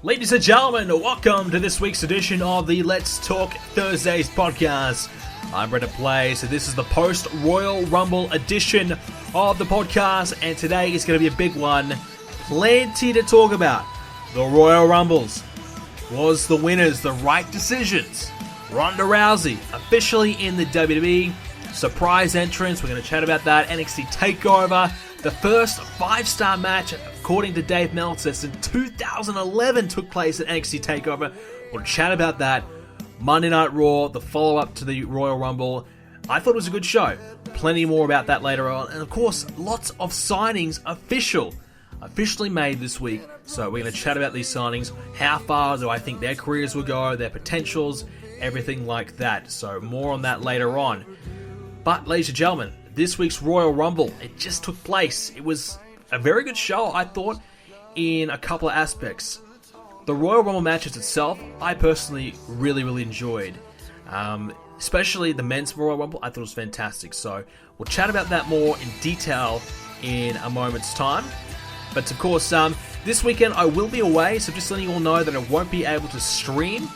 Ladies and gentlemen, welcome to this week's edition of the Let's Talk Thursdays podcast. I'm BrendenPlayz, and this is the post-Royal Rumble edition of the podcast, and today is going to be a big one. Plenty to talk about. The Royal Rumbles. Was the winners the right decisions? Ronda Rousey officially in the WWE. Surprise entrance, we're going to chat about that. NXT Takeover. The first 5-star match, according to Dave Meltzer, since 2011 took place at NXT Takeover. We'll chat about that. Monday Night Raw, the follow-up to the Royal Rumble. I thought it was a good show. Plenty more about that later on. And of course, lots of signings officially made this week. So we're going to chat about these signings. How far do I think their careers will go, their potentials, everything like that. So more on that later on. But ladies and gentlemen, this week's Royal Rumble, it just took place. It was a very good show, I thought, in a couple of aspects. The Royal Rumble matches itself, I personally really enjoyed. Especially the men's Royal Rumble, I thought it was fantastic. So we'll chat about that more in detail in a moment's time. But of course, this weekend I will be away, so just letting you all know that I won't be able to stream.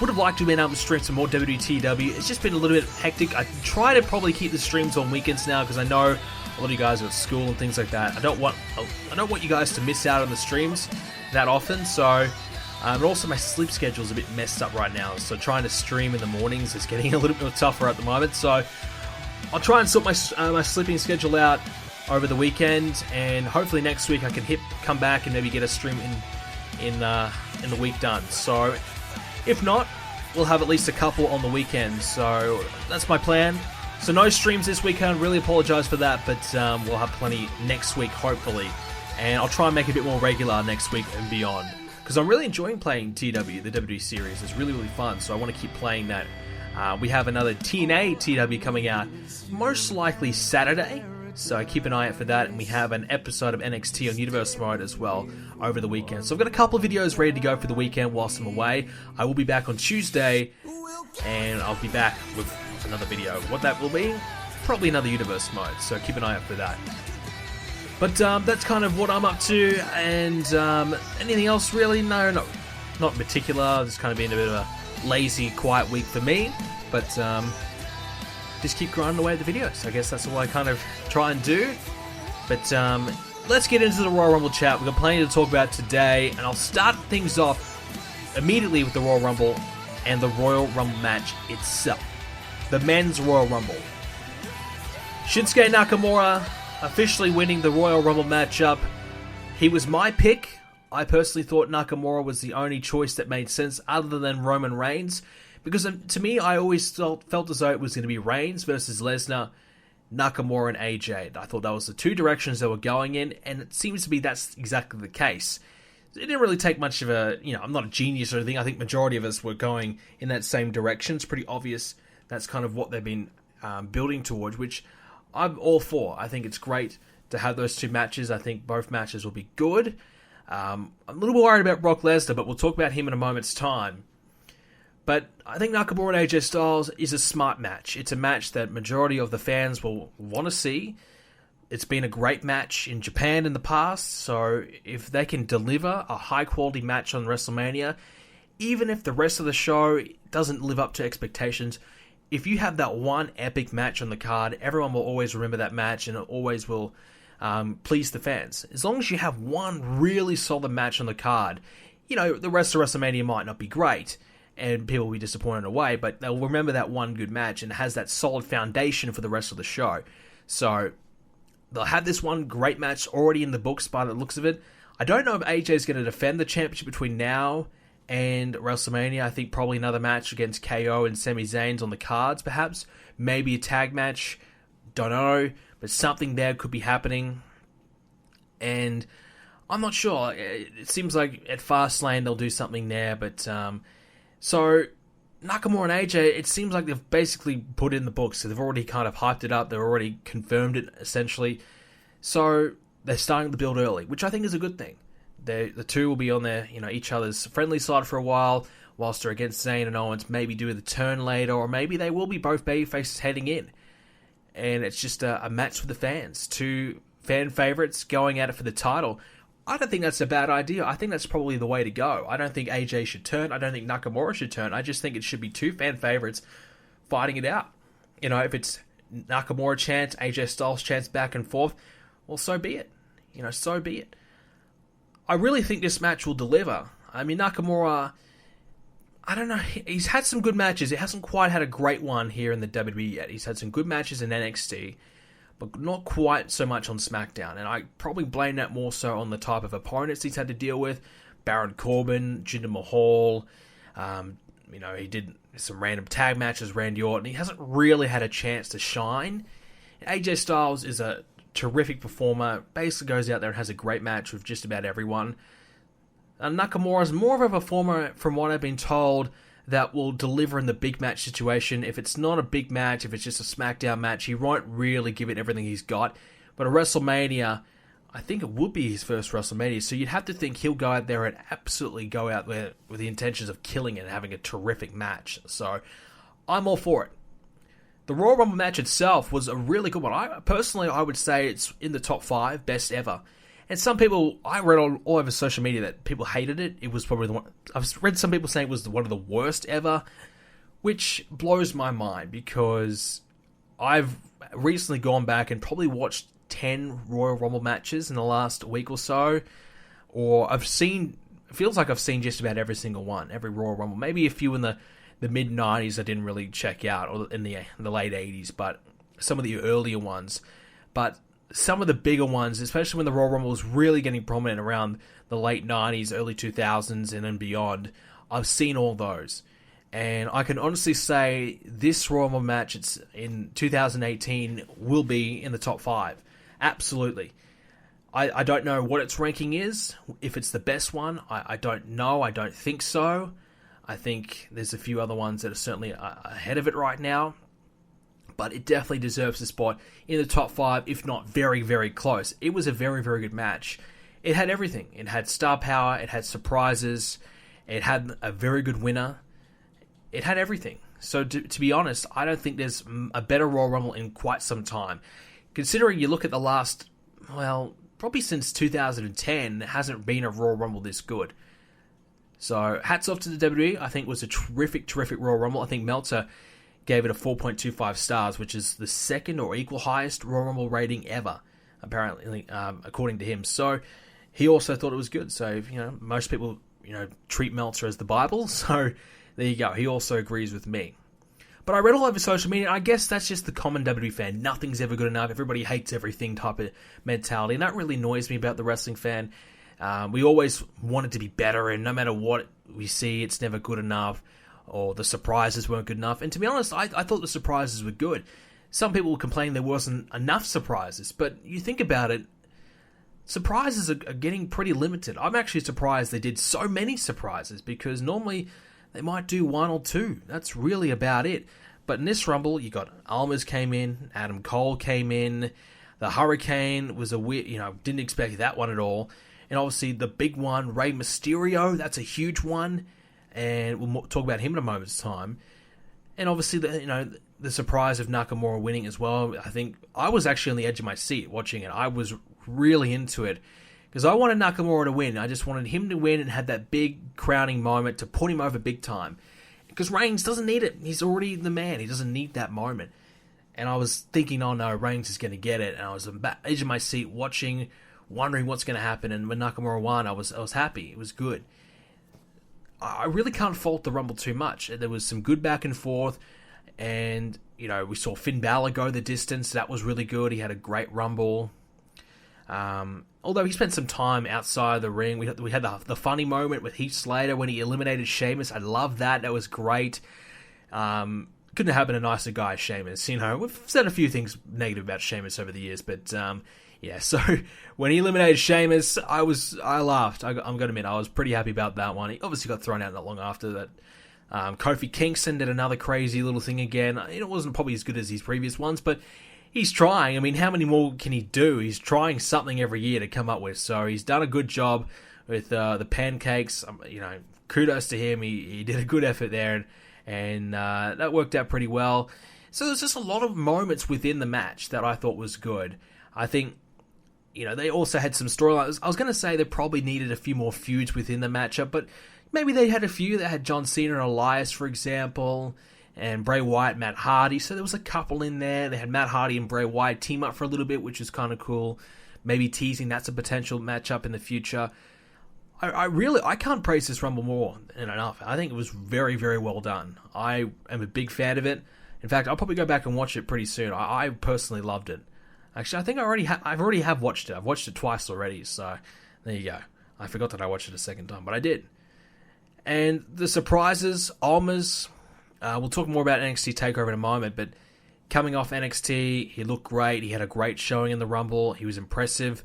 Would have liked to have been able to stream some more WTW. It's just been a little bit hectic. I try to probably keep the streams on weekends now because I know a lot of you guys are at school and things like that. I don't want you guys to miss out on the streams that often. So, and also my sleep schedule is a bit messed up right now. So trying to stream in the mornings is getting a little bit tougher at the moment. So I'll try and sort my sleeping schedule out over the weekend, and hopefully next week I can come back and maybe get a stream in the week done. So. If not, we'll have at least a couple on the weekend, so that's my plan. So no streams this weekend, really apologise for that, but we'll have plenty next week, hopefully. And I'll try and make it a bit more regular next week and beyond. Because I'm really enjoying playing TW, the WWE series. It's really fun, so I want to keep playing that. We have another TNA TW coming out, most likely Saturday. So keep an eye out for that, and we have an episode of NXT on Universe Mode as well over the weekend. So I've got a couple of videos ready to go for the weekend whilst I'm away. I will be back on Tuesday, and I'll be back with another video. What that will be? Probably another Universe Mode, so keep an eye out for that. But that's kind of what I'm up to, and anything else really? No, not in particular. It's kind of been a bit of a lazy, quiet week for me, but just keep grinding away at the videos. I guess that's all I kind of try and do. But let's get into the Royal Rumble chat. We've got plenty to talk about today, and I'll start things off immediately with the Royal Rumble and the Royal Rumble match itself. The men's Royal Rumble. Shinsuke Nakamura officially winning the Royal Rumble matchup. He was my pick. I personally thought Nakamura was the only choice that made sense other than Roman Reigns. Because to me, I always felt as though it was going to be Reigns versus Lesnar, Nakamura and AJ. I thought that was the two directions they were going in, and it seems to be that's exactly the case. It didn't really take much of a, I'm not a genius or anything. I think majority of us were going in that same direction. It's pretty obvious that's kind of what they've been building towards, which I'm all for. I think it's great to have those two matches. I think both matches will be good. I'm a little worried about Brock Lesnar, but we'll talk about him in a moment's time. But I think Nakamura and AJ Styles is a smart match. It's a match that majority of the fans will want to see. It's been a great match in Japan in the past, so if they can deliver a high-quality match on WrestleMania, even if the rest of the show doesn't live up to expectations, if you have that one epic match on the card, everyone will always remember that match, and it always will please the fans. As long as you have one really solid match on the card, the rest of WrestleMania might not be great, and people will be disappointed in a way, but they'll remember that one good match and it has that solid foundation for the rest of the show. So they'll have this one great match already in the books by the looks of it. I don't know if AJ is going to defend the championship between now and WrestleMania. I think probably another match against KO and Sami Zayn's on the cards, perhaps. Maybe a tag match. Don't know. But something there could be happening. And I'm not sure. It seems like at Fastlane they'll do something there, but so Nakamura and AJ, it seems like they've basically put in the books. So they've already kind of hyped it up. They've already confirmed it, essentially. So they're starting to build early, which I think is a good thing. The two will be on their, each other's friendly side for a while, whilst they're against Zayn and Owens, maybe do the turn later, or maybe they will be both babyfaces heading in. And it's just a match for the fans. Two fan favorites going at it for the title. I don't think that's a bad idea. I think that's probably the way to go. I don't think AJ should turn. I don't think Nakamura should turn. I just think it should be two fan favorites fighting it out. If it's Nakamura chance, AJ Styles chance back and forth, well, so be it. So be it. I really think this match will deliver. I mean, Nakamura, I don't know, he's had some good matches. He hasn't quite had a great one here in the WWE yet. He's had some good matches in NXT, but not quite so much on SmackDown. And I probably blame that more so on the type of opponents he's had to deal with. Baron Corbin, Jinder Mahal, he did some random tag matches, Randy Orton. He hasn't really had a chance to shine. AJ Styles is a terrific performer, basically goes out there and has a great match with just about everyone. Nakamura is more of a performer, from what I've been told, that will deliver in the big match situation. If it's not a big match, if it's just a SmackDown match, he won't really give it everything he's got. But a WrestleMania, I think it would be his first WrestleMania, so you'd have to think he'll go out there and absolutely go out there with the intentions of killing it and having a terrific match. So I'm all for it. The Royal Rumble match itself was a really good one. I would say it's in the top 5, best ever. And some people, I read all over social media that people hated it. It was probably the one. I've read some people saying it was one of the worst ever, which blows my mind because I've recently gone back and probably watched 10 Royal Rumble matches in the last week or so, or it feels like I've seen just about every single one, every Royal Rumble. Maybe a few in the mid-90s I didn't really check out, or in the late 80s, but some of the earlier ones. But some of the bigger ones, especially when the Royal Rumble was really getting prominent around the late 90s, early 2000s, and then beyond, I've seen all those. And I can honestly say this Royal Rumble match in 2018 will be in the top 5. Absolutely. I don't know what its ranking is, if it's the best one. I don't know. I don't think so. I think there's a few other ones that are certainly ahead of it right now. But it definitely deserves a spot in the top 5, if not very, very close. It was a very, very good match. It had everything. It had star power. It had surprises. It had a very good winner. It had everything. So to be honest, I don't think there's a better Royal Rumble in quite some time. Considering you look at the last, probably since 2010, there hasn't been a Royal Rumble this good. So hats off to the WWE. I think it was a terrific, terrific Royal Rumble. I think Meltzer gave it a 4.25 stars, which is the second or equal highest Royal Rumble rating ever, apparently, according to him. So he also thought it was good. So, most people, treat Meltzer as the Bible. So there you go. He also agrees with me. But I read all over social media, and I guess that's just the common WWE fan. Nothing's ever good enough. Everybody hates everything type of mentality. And that really annoys me about the wrestling fan. We always want it to be better, and no matter what we see, it's never good enough, or the surprises weren't good enough. And to be honest, I thought the surprises were good. Some people complain there wasn't enough surprises, but you think about it, surprises are getting pretty limited. I'm actually surprised they did so many surprises, because normally they might do 1 or 2. That's really about it. But in this Rumble, you got Almas came in, Adam Cole came in, the Hurricane was a weird, didn't expect that one at all. And obviously the big one, Rey Mysterio, that's a huge one. And we'll talk about him in a moment's time. And obviously, the surprise of Nakamura winning as well. I think I was actually on the edge of my seat watching it. I was really into it because I wanted Nakamura to win. I just wanted him to win and have that big crowning moment to put him over big time. Because Reigns doesn't need it. He's already the man. He doesn't need that moment. And I was thinking, oh no, Reigns is going to get it. And I was on the edge of my seat watching, wondering what's going to happen. And when Nakamura won, I was happy. It was good. I really can't fault the Rumble too much. There was some good back and forth, and we saw Finn Balor go the distance. That was really good. He had a great Rumble. Although he spent some time outside the ring. We had the funny moment with Heath Slater when he eliminated Sheamus. I love that. That was great. Couldn't have happened a nicer guy, Sheamus. We've said a few things negative about Sheamus over the years, but yeah, so when he eliminated Sheamus, I laughed. I'm going to admit, I was pretty happy about that one. He obviously got thrown out not long after that. Kofi Kingston did another crazy little thing again. It wasn't probably as good as his previous ones, but he's trying. I mean, how many more can he do? He's trying something every year to come up with, so he's done a good job with the pancakes. Kudos to him. He did a good effort there, and that worked out pretty well. So there's just a lot of moments within the match that I thought was good. I think they also had some storylines. I was going to say they probably needed a few more feuds within the matchup, but maybe they had a few. They had John Cena and Elias, for example, and Bray Wyatt, Matt Hardy. So there was a couple in there. They had Matt Hardy and Bray Wyatt team up for a little bit, which is kind of cool. Maybe teasing that's a potential matchup in the future. I can't praise this Rumble more than enough. I think it was very, very well done. I am a big fan of it. In fact, I'll probably go back and watch it pretty soon. I personally loved it. Actually, I think I've already watched it. I've watched it twice already, so there you go. I forgot that I watched it a second time, but I did. And the surprises, Almas, we'll talk more about NXT Takeover in a moment, but coming off NXT, he looked great. He had a great showing in the Rumble. He was impressive.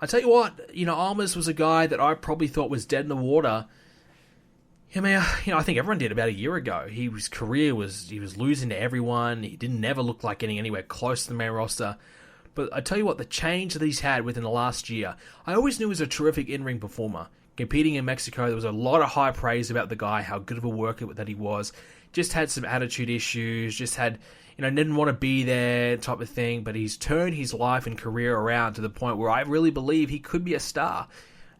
I tell you what, Almas was a guy that I probably thought was dead in the water. I mean, I think everyone did about a year ago. His career he was losing to everyone. He didn't never look like getting anywhere close to the main roster. But I tell you what, the change that he's had within the last year, I always knew he was a terrific in-ring performer. Competing in Mexico, there was a lot of high praise about the guy, how good of a worker that he was. Just had some attitude issues, just had, didn't want to be there type of thing. But he's turned his life and career around to the point where I really believe he could be a star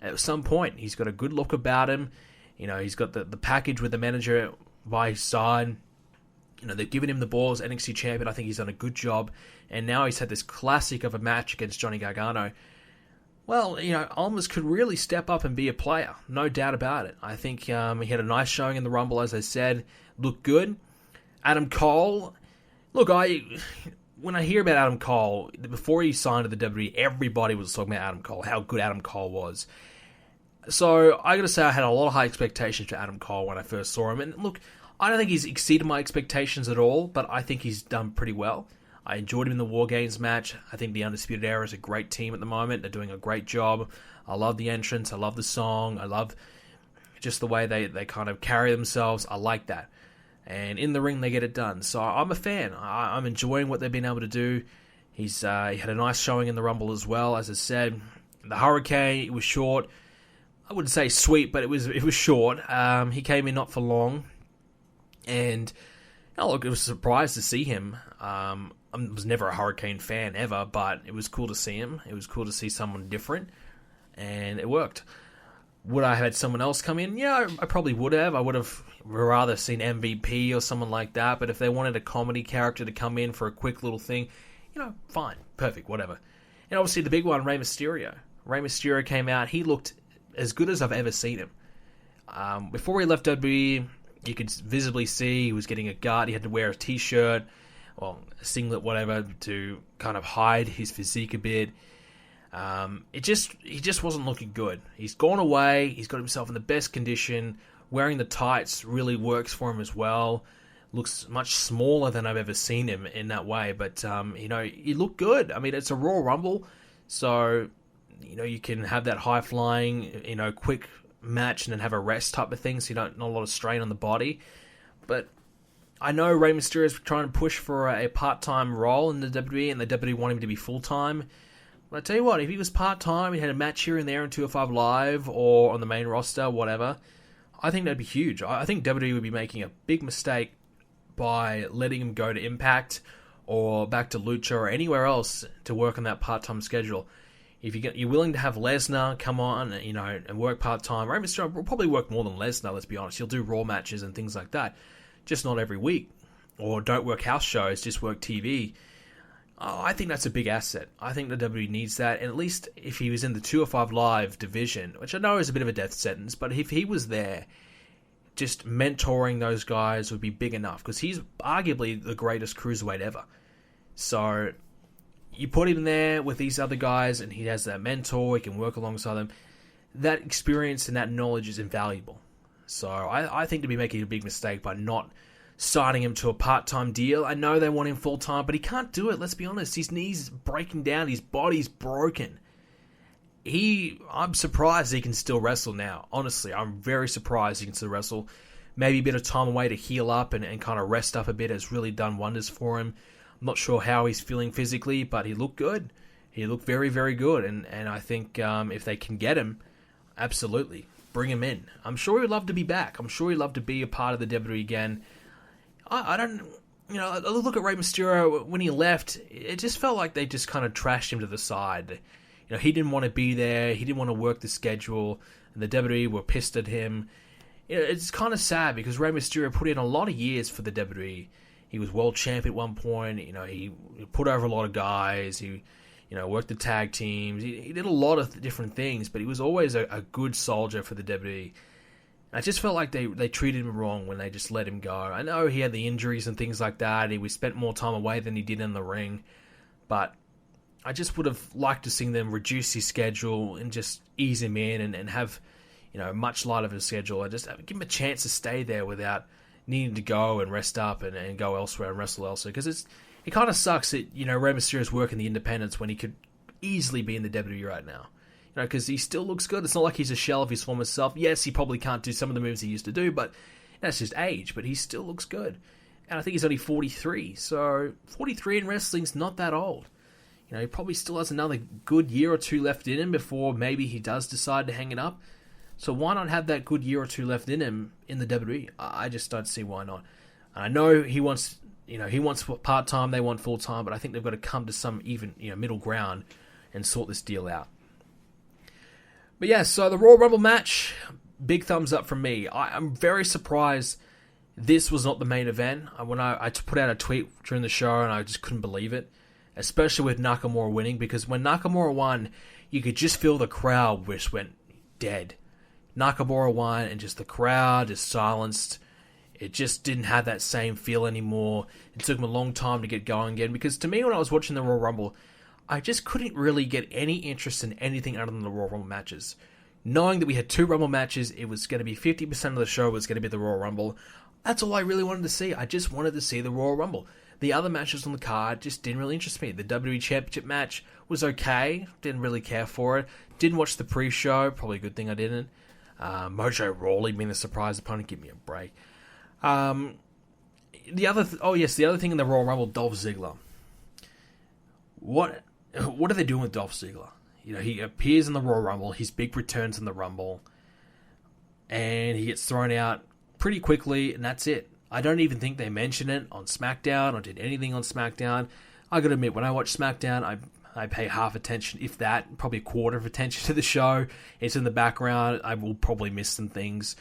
at some point. He's got a good look about him. He's got the package with the manager by his side. They've given him the ball as NXT champion. I think he's done a good job. And now he's had this classic of a match against Johnny Gargano. Well, Almas could really step up and be a player. No doubt about it. I think he had a nice showing in the Rumble, as I said. Looked good. Adam Cole. Look, when I hear about Adam Cole, before he signed to the WWE, everybody was talking about Adam Cole, how good Adam Cole was. So, I got to say, I had a lot of high expectations for Adam Cole when I first saw him. And look, I don't think he's exceeded my expectations at all, but I think he's done pretty well. I enjoyed him in the War Games match. I think the Undisputed Era is a great team at the moment. They're doing a great job. I love the entrance. I love the song. I love just the way they kind of carry themselves. I like that. And in the ring, they get it done. So, I'm a fan. I'm enjoying what they've been able to do. He had a nice showing in the Rumble as well, as I said. The Hurricane, it was short. I wouldn't say sweet, but it was short. He came in not for long, and look, it was a surprise to see him. I was never a Hurricane fan ever, but it was cool to see him. It was cool to see someone different, and it worked. Would I have had someone else come in? Yeah, I probably would have. I would have rather seen MVP or someone like that, but if they wanted a comedy character to come in for a quick little thing, fine, perfect, whatever. And obviously the big one, Rey Mysterio. Rey Mysterio came out. He looked as good as I've ever seen him. Before he left WWE, you could visibly see he was getting a gut. He had to wear a t-shirt, a singlet, whatever, to kind of hide his physique a bit. He just wasn't looking good. He's gone away. He's got himself in the best condition. Wearing the tights really works for him as well. Looks much smaller than I've ever seen him in that way. But, he looked good. I mean, it's a Royal Rumble, so you can have that high-flying, quick match and then have a rest type of thing, so not a lot of strain on the body. But I know Rey Mysterio is trying to push for a part-time role in the WWE, and the WWE want him to be full-time. But I tell you what, if he was part-time, he had a match here and there in 205 Live or on the main roster, whatever, I think that'd be huge. I think WWE would be making a big mistake by letting him go to Impact or back to Lucha or anywhere else to work on that part-time schedule. If you're willing to have Lesnar come on, and work part-time, Rey Mysterio will probably work more than Lesnar, let's be honest. He'll do Raw matches and things like that, just not every week. Or don't work house shows, just work TV. I think that's a big asset. I think the WWE needs that, and at least if he was in the 205 Live division, which I know is a bit of a death sentence, but if he was there, just mentoring those guys would be big enough, because he's arguably the greatest cruiserweight ever. So you put him there with these other guys, and he has that mentor, he can work alongside them. That experience and that knowledge is invaluable. So I think to be making a big mistake by not signing him to a part-time deal. I know they want him full-time, but he can't do it, let's be honest. His knee's breaking down, his body's broken. I'm surprised he can still wrestle now. Honestly, I'm very surprised he can still wrestle. Maybe a bit of time away to heal up and kind of rest up a bit has really done wonders for him. I'm not sure how he's feeling physically, but he looked good. He looked very, very good, and I think if they can get him, absolutely, bring him in. I'm sure he'd love to be back. I'm sure he'd love to be a part of the WWE again. I don't I look at Rey Mysterio when he left. It just felt like they just kind of trashed him to the side. He didn't want to be there. He didn't want to work the schedule. And the WWE were pissed at him. It's kind of sad because Rey Mysterio put in a lot of years for the WWE. He was world champ at one point. He put over a lot of guys. He, worked the tag teams. He did a lot of different things, but he was always a good soldier for the WWE. I just felt like they treated him wrong when they just let him go. I know he had the injuries and things like that. He spent more time away than he did in the ring, but I just would have liked to see them reduce his schedule and just ease him in and have, much lighter of a schedule. And just give him a chance to stay there without needing to go and rest up and go elsewhere and wrestle elsewhere. Because it kind of sucks that, Rey Mysterio's working the independents when he could easily be in the WWE right now. Because he still looks good. It's not like he's a shell of his former self. Yes, he probably can't do some of the moves he used to do, but that's just age. But he still looks good. And I think he's only 43. So 43 in wrestling's not that old. He probably still has another good year or two left in him before maybe he does decide to hang it up. So why not have that good year or two left in him in the WWE? I just don't see why not. I know he wants part-time, they want full-time, but I think they've got to come to some even, middle ground and sort this deal out. But yeah, so the Royal Rumble match, big thumbs up from me. I'm very surprised this was not the main event. When I put out a tweet during the show and I just couldn't believe it, especially with Nakamura winning, because when Nakamura won, you could just feel the crowd just went dead. Nakamura won and just the crowd is silenced. It just didn't have that same feel anymore. It took him a long time to get going again, because to me when I was watching the Royal Rumble, I just couldn't really get any interest in anything other than the Royal Rumble matches. Knowing that we had 2 Rumble matches, it was going to be 50% of the show was going to be the Royal Rumble. That's all I really wanted to see. I just wanted to see the Royal Rumble. The other matches on the card just didn't really interest me. The WWE Championship match was okay. Didn't really care for it. Didn't watch the pre-show. Probably a good thing I didn't. Mojo Rawley being the surprise opponent. Give me a break. The other thing in the Royal Rumble, Dolph Ziggler. What are they doing with Dolph Ziggler? He appears in the Royal Rumble, his big returns in the Rumble, and he gets thrown out pretty quickly, and that's it. I don't even think they mention it on SmackDown or did anything on SmackDown. I gotta admit, when I watch SmackDown, I pay half attention, if that, probably a quarter of attention to the show. It's in the background. I will probably miss some things.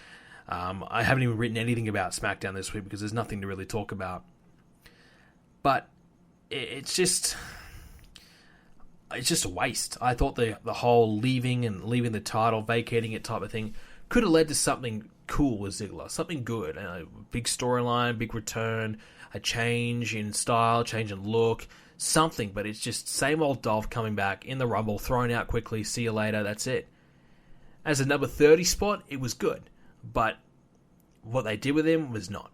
I haven't even written anything about SmackDown this week because there's nothing to really talk about. But it's just a waste. I thought the whole leaving the title, vacating it type of thing could have led to something cool with Ziggler, something good, a big storyline, big return, a change in style, change in look, something. But it's just same old Dolph coming back in the Rumble, thrown out quickly, see you later, that's it. As a number 30 spot, it was good, but what they did with him was not.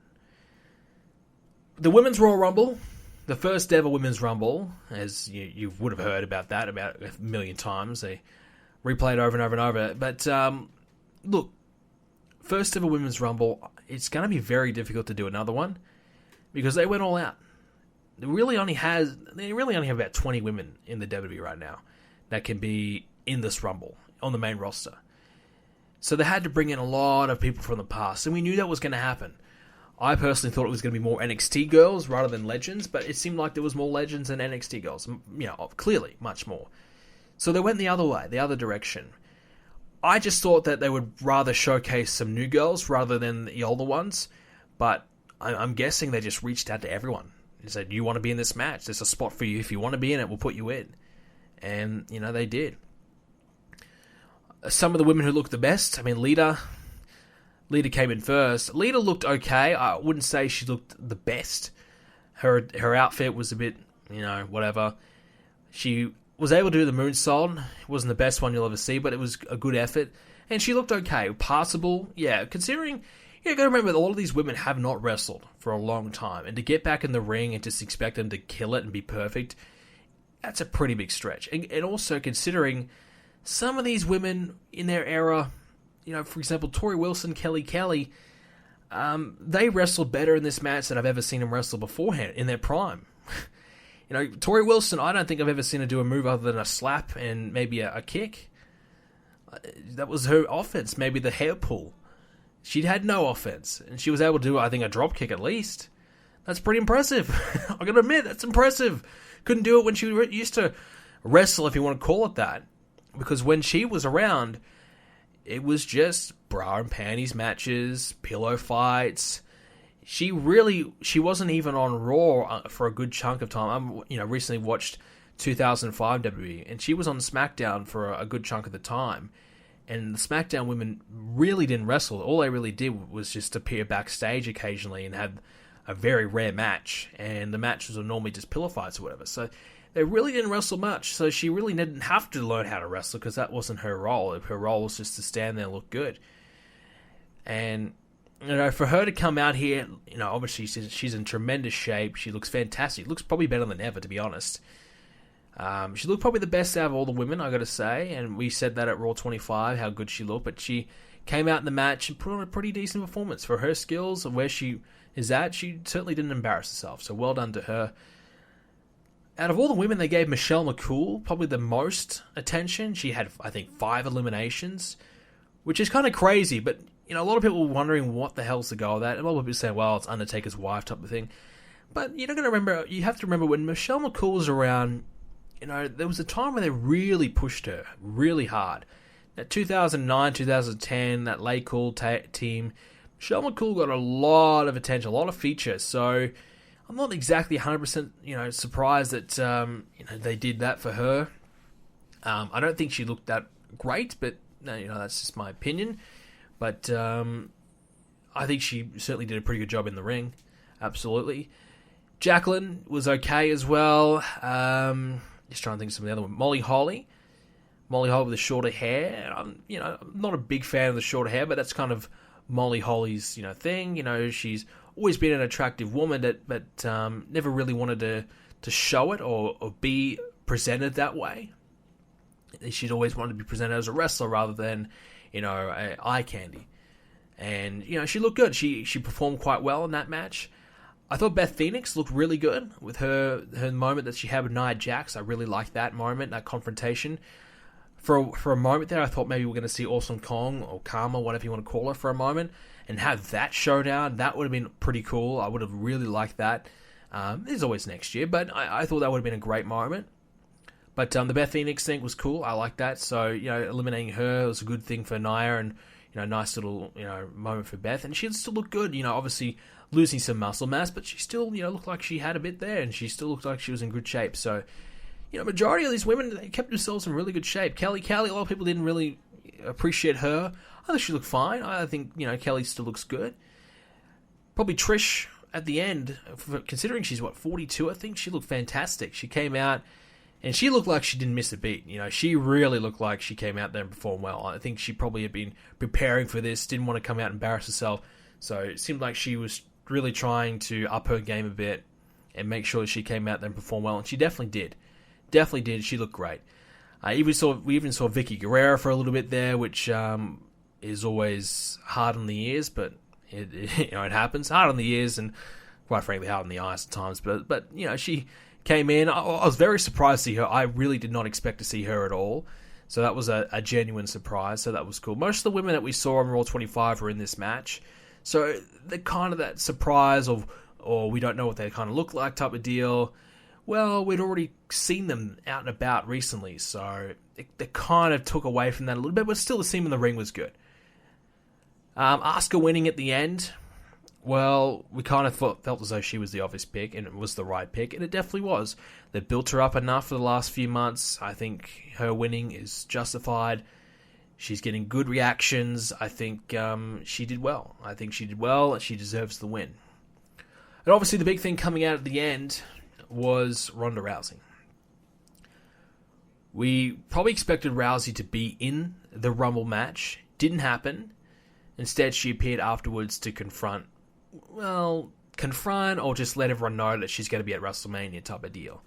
The Women's Royal Rumble, the first ever Women's Rumble, as you would have heard about that about a million times. They replayed over and over and over. But look, first ever Women's Rumble, it's going to be very difficult to do another one because they went all out. They really only have about 20 women in the WWE right now that can be in this Rumble on the main roster. So they had to bring in a lot of people from the past, and we knew that was going to happen. I personally thought it was going to be more NXT girls rather than legends, but it seemed like there was more legends than NXT girls. Clearly, much more. So they went the other way, the other direction. I just thought that they would rather showcase some new girls rather than the older ones, but I'm guessing they just reached out to everyone. They said, you want to be in this match? There's a spot for you. If you want to be in it, we'll put you in. And, they did. Some of the women who looked the best, Lita came in first. Lita looked okay. I wouldn't say she looked the best. Her outfit was a bit, whatever. She was able to do the moonsault. It wasn't the best one you'll ever see, but it was a good effort. And she looked okay. Passable. Yeah, considering, you got to remember that all of these women have not wrestled for a long time. And to get back in the ring and just expect them to kill it and be perfect, that's a pretty big stretch. And also considering some of these women in their era, for example, Tori Wilson, Kelly Kelly, they wrestled better in this match than I've ever seen them wrestle beforehand in their prime. Tori Wilson, I don't think I've ever seen her do a move other than a slap and maybe a kick. That was her offense, maybe the hair pull. She'd had no offense, and she was able to do, I think, a drop kick at least. That's pretty impressive. I gotta admit, that's impressive. Couldn't do it when she used to wrestle, if you want to call it that. Because when she was around, it was just bra and panties matches, pillow fights. She wasn't even on Raw for a good chunk of time. I recently watched 2005 WWE, and she was on SmackDown for a good chunk of the time. And the SmackDown women really didn't wrestle. All they really did was just appear backstage occasionally and have a very rare match. And the matches were normally just pillow fights or whatever. So they really didn't wrestle much. So she really didn't have to learn how to wrestle because that wasn't her role. Her role was just to stand there and look good. And for her to come out here, obviously she's in tremendous shape. She looks fantastic. Looks probably better than ever, to be honest. She looked probably the best out of all the women, I got to say, and we said that at Raw 25, how good she looked, but she came out in the match and put on a pretty decent performance. For her skills and where she is at, she certainly didn't embarrass herself, so well done to her. Out of all the women, they gave Michelle McCool probably the most attention. She had, I think, 5 eliminations, which is kind of crazy, but a lot of people were wondering what the hell's the goal of that. A lot of people saying, well, it's Undertaker's wife type of thing. But you have to remember when Michelle McCool was around, there was a time when they really pushed her really hard. That 2009, 2010, that Lay Cool team, Michelle McCool got a lot of attention, a lot of features. So I'm not exactly 100%, surprised that, they did that for her. I don't think she looked that great, but, that's just my opinion. But I think she certainly did a pretty good job in the ring. Absolutely. Jacqueline was okay as well. Just trying to think of some of the other ones. Molly Holly with the shorter hair. I'm not a big fan of the shorter hair, but that's kind of Molly Holly's, thing. She's always been an attractive woman, but never really wanted to show it or be presented that way. She'd always wanted to be presented as a wrestler rather than, eye candy. And, she looked good. She performed quite well in that match. I thought Beth Phoenix looked really good with her moment that she had with Nia Jax. I really liked that moment, that confrontation. For a moment there, I thought maybe we're going to see Awesome Kong or Karma, whatever you want to call her, for a moment, and have that showdown. That would have been pretty cool. I would have really liked that. There's always next year, but I thought that would have been a great moment. But the Beth Phoenix thing was cool. I like that. So, eliminating her was a good thing for Nia and, nice little, moment for Beth. And she still looked good, obviously losing some muscle mass, but she still, looked like she had a bit there and she still looked like she was in good shape. So, majority of these women, they kept themselves in really good shape. Kelly, a lot of people didn't really appreciate her. I think she looked fine. I think, Kelly still looks good. Probably Trish at the end, considering she's, 42, I think she looked fantastic. She came out and she looked like she didn't miss a beat. She really looked like she came out there and performed well. I think she probably had been preparing for this, didn't want to come out and embarrass herself. So it seemed like she was really trying to up her game a bit and make sure she came out there and performed well. And she definitely did. Definitely did. She looked great. We even saw Vicky Guerrero for a little bit there, which is always hard on the ears, but it happens. Hard on the ears and quite frankly hard on the eyes at times. But she came in. I was very surprised to see her. I really did not expect to see her at all. So that was a genuine surprise. So that was cool. Most of the women that we saw on Raw 25 were in this match. So they're kind of that surprise or we don't know what they kind of look like type of deal. Well, we'd already seen them out and about recently. So they kind of took away from that a little bit. But still, the scene in the ring was good. Asuka winning at the end. Well, we kind of felt as though she was the obvious pick, and it was the right pick, and it definitely was. They built her up enough for the last few months. I think her winning is justified. She's getting good reactions. I think she did well. She deserves the win. And obviously the big thing coming out at the end was Ronda Rousey. We probably expected Rousey to be in the Rumble match. Didn't happen. Instead, she appeared afterwards to confront or just let everyone know that she's going to be at WrestleMania type of deal.